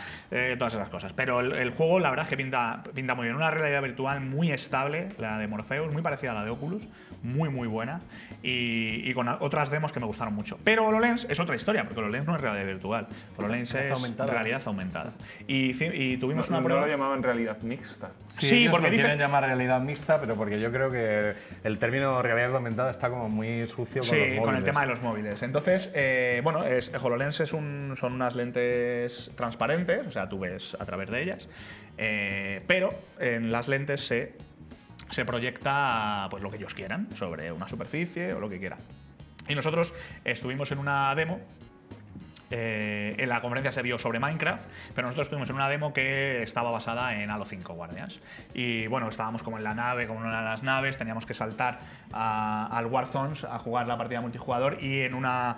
todas esas cosas. Pero el juego, la verdad es que pinta muy bien. Una realidad virtual muy estable, la de Morpheus, muy parecida a la de Oculus, muy buena. Y con otras demos que me gustaron mucho. Pero HoloLens es otra historia, porque HoloLens no es realidad virtual. HoloLens es aumentada. realidad aumentada. Y tuvimos una No prueba. lo llamaban realidad mixta. Sí, ellos porque lo dicen- quieren llamar realidad mixta, pero porque yo creo que el término realidad aumentada está como muy sucio con los Sí, móviles. con el tema de los móviles. Entonces, HoloLens son unas lentes transparentes, o sea, tú ves a través de ellas, pero en las lentes se proyecta pues lo que ellos quieran sobre una superficie o lo que quieran. Y nosotros estuvimos en una demo en la conferencia se vio sobre Minecraft, pero nosotros estuvimos en una demo que estaba basada en Halo 5 Guardians. Y bueno, estábamos como en la nave, como en una de las naves, teníamos que saltar al Warzones a jugar la partida multijugador y en una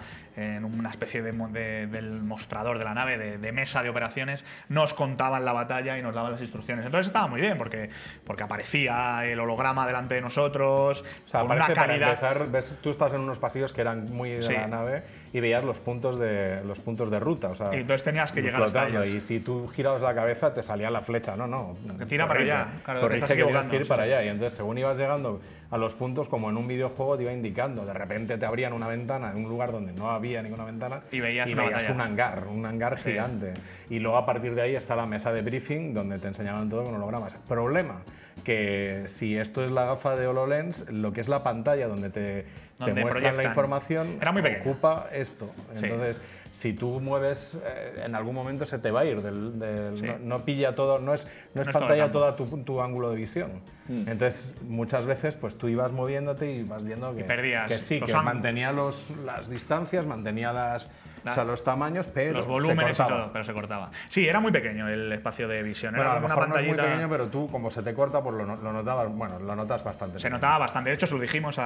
especie del mostrador de la nave, de mesa de operaciones, nos contaban la batalla y nos daban las instrucciones. Entonces estaba muy bien, porque aparecía el holograma delante de nosotros, O sea, con una parece, para calidad. empezar, tú estás en unos pasillos que eran muy de Sí. la nave y veías los puntos de ruta. O sea, Y entonces tenías que llegar hasta flotando, ellos. y si tú girabas la cabeza te salía la flecha. No. Que tira para corrige, allá. Claro, te corrige estás que tienes equivocando, que ir sí, para sí. allá. Y entonces, según ibas llegando a los puntos, como en un videojuego te iba indicando. De repente te abrían una ventana en un lugar donde no había ninguna ventana Y veías una batalla. un hangar Sí. gigante. Y luego a partir de ahí está la mesa de briefing donde te enseñaban todo con hologramas. Problema, que si esto es la gafa de HoloLens, lo que es la pantalla donde te Donde muestran la proyectan. información Era muy pequeño. ocupa esto. Sí. Entonces, si tú mueves, en algún momento se te va a ir. Sí. No pilla todo, no es todo el pantalla campo. toda tu ángulo de visión. Entonces, muchas veces pues tú ibas moviéndote y vas viendo que, perdías que sí, los que ángulos. mantenía las distancias, mantenía los tamaños, pero Los volúmenes se y cortaba. todo, pero se cortaba. Sí, era muy pequeño el espacio de visión. Bueno, Era a lo como una mejor no es muy pantallita. pequeño, pero tú, como se te corta, pues lo notabas, bueno, lo notas bastante. Se notaba bastante. De hecho, se lo dijimos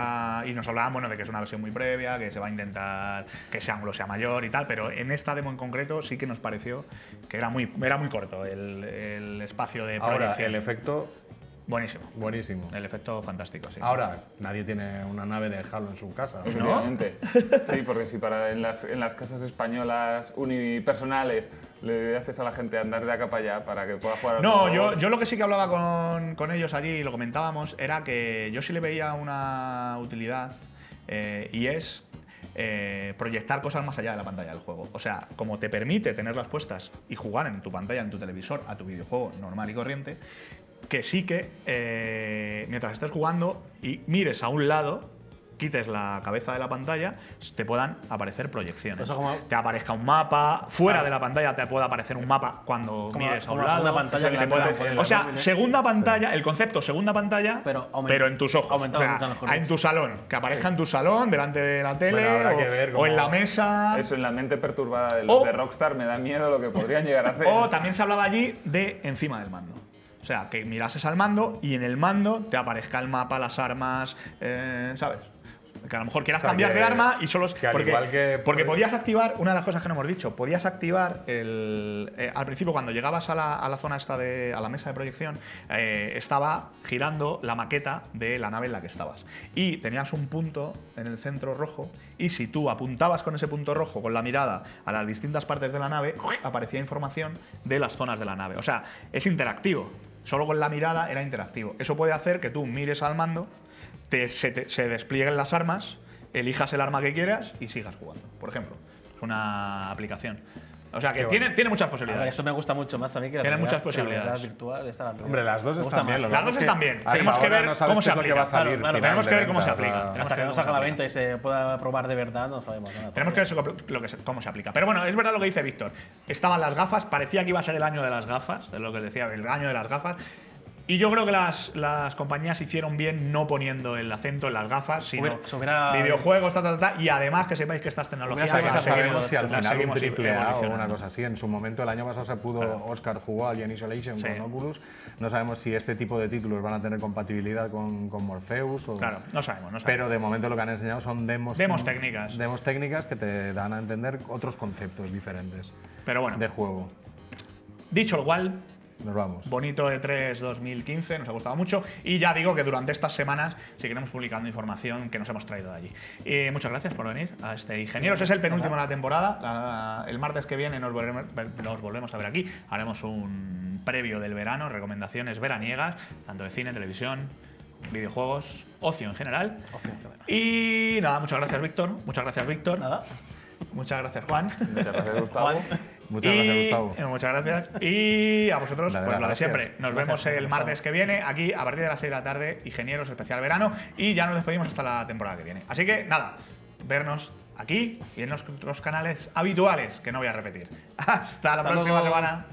y nos hablaban, bueno, de que es una versión muy previa, que se va a intentar que ese ángulo sea mayor y tal, pero en esta demo en concreto sí que nos pareció que era muy corto el espacio de Ahora, proyección. el efecto, Buenísimo. buenísimo. El efecto fantástico, sí. Ahora, nadie tiene una nave de Halo en su casa. Efectivamente. Sí, porque si en las casas españolas unipersonales le haces a la gente andar de acá para allá para que pueda jugar a los No, juegos, yo lo que sí que hablaba con ellos allí y lo comentábamos era que yo sí le veía una utilidad y es proyectar cosas más allá de la pantalla del juego. O sea, como te permite tenerlas puestas y jugar en tu pantalla, en tu televisor, a tu videojuego normal y corriente, que sí que mientras estés jugando y mires a un lado, quites la cabeza de la pantalla, te puedan aparecer proyecciones. Eso como- Te aparezca un mapa, fuera de la pantalla te pueda aparecer un mapa cuando Como- mires a como un la segunda lado. pantalla te que pueda- se puede poner o sea, los móviles. segunda pantalla, el concepto segunda pantalla, Pero en tus ojos. aumentado O sea, los colores. en tu salón, que aparezca en tu salón, delante de la tele, Bueno, habrá que ver o en cómo- la mesa. eso en la mente perturbada de los O- de Rockstar me da miedo lo que podrían llegar a hacer. O también se hablaba allí de encima del mando. O sea, que mirases al mando y en el mando te aparezca el mapa, las armas, ¿sabes? Que a lo mejor quieras O sea, cambiar que- de arma y solo. que al igual que- porque podías activar, una de las cosas que no hemos dicho, podías activar al principio cuando llegabas a la zona esta a la mesa de proyección, estaba girando la maqueta de la nave en la que estabas. Y tenías un punto en el centro rojo y si tú apuntabas con ese punto rojo, con la mirada, a las distintas partes de la nave, aparecía información de las zonas de la nave. O sea, es interactivo. Solo con la mirada era interactivo. Eso puede hacer que tú mires al mando, se desplieguen las armas, elijas el arma que quieras y sigas jugando, por ejemplo. Es una aplicación. O sea, que Qué tiene muchas A ver, posibilidades. eso me gusta mucho más a mí que la Tiene realidad- muchas que la realidad posibilidades. virtual, esta, la realidad. Hombre, las dos Me gusta están bien. más. lo que Las pasa dos es que están bien. hasta Tenemos que ahora ver no sabes cómo qué se es lo que va a aplica. salir. Claro, claro, final tenemos que de ver cómo se venta, aplica. o sea, Tenemos Hasta que no ver salga a cómo la se venta y se pueda probar de verdad, no sabemos nada. Tenemos que ver cómo se aplica. Pero bueno, es verdad lo que dice Víctor. Estaban las gafas, parecía que iba a ser el año de las gafas, es lo que decía, el año de las gafas. Y yo creo que las compañías hicieron bien no poniendo el acento en las gafas, sino Se hubiera- videojuegos, y además que sepáis que estas tecnologías Hubiera las sacado seguimos, esa si al las final un seguimos triple A o evolucionando. una cosa así. En su momento, el año pasado se pudo, Oscar jugó al Isolation Sí. con Oculus. No sabemos si este tipo de títulos van a tener compatibilidad con Morpheus. Claro, no sabemos. Pero de momento lo que han enseñado son demos técnicas. Demos técnicas que te dan a entender otros conceptos diferentes Pero bueno, de juego. dicho lo cual, Nos vamos. bonito E3 2015, nos ha gustado mucho. Y ya digo que durante estas semanas seguiremos publicando información que nos hemos traído de allí. Muchas gracias por venir a este Ingenieros. Es el penúltimo de la temporada. El martes que viene nos volvemos a ver aquí. Haremos un previo del verano, recomendaciones veraniegas, tanto de cine, televisión, videojuegos, ocio en general. Y nada, muchas gracias, Víctor. Muchas gracias, Víctor. Nada. Muchas gracias, Juan. Muchas gracias, Gustavo. Juan. Muchas gracias, Gustavo. Muchas gracias. Y a vosotros, Dale, pues lo de gracias. siempre. Nos Gracias, vemos el Gustavo. martes que viene, aquí a partir de las 6 de la tarde, Ingenieros Especial Verano. Y ya nos despedimos hasta la temporada que viene. Así que nada, vernos aquí y en nuestros canales habituales, que no voy a repetir. Hasta la Hasta próxima luego. semana.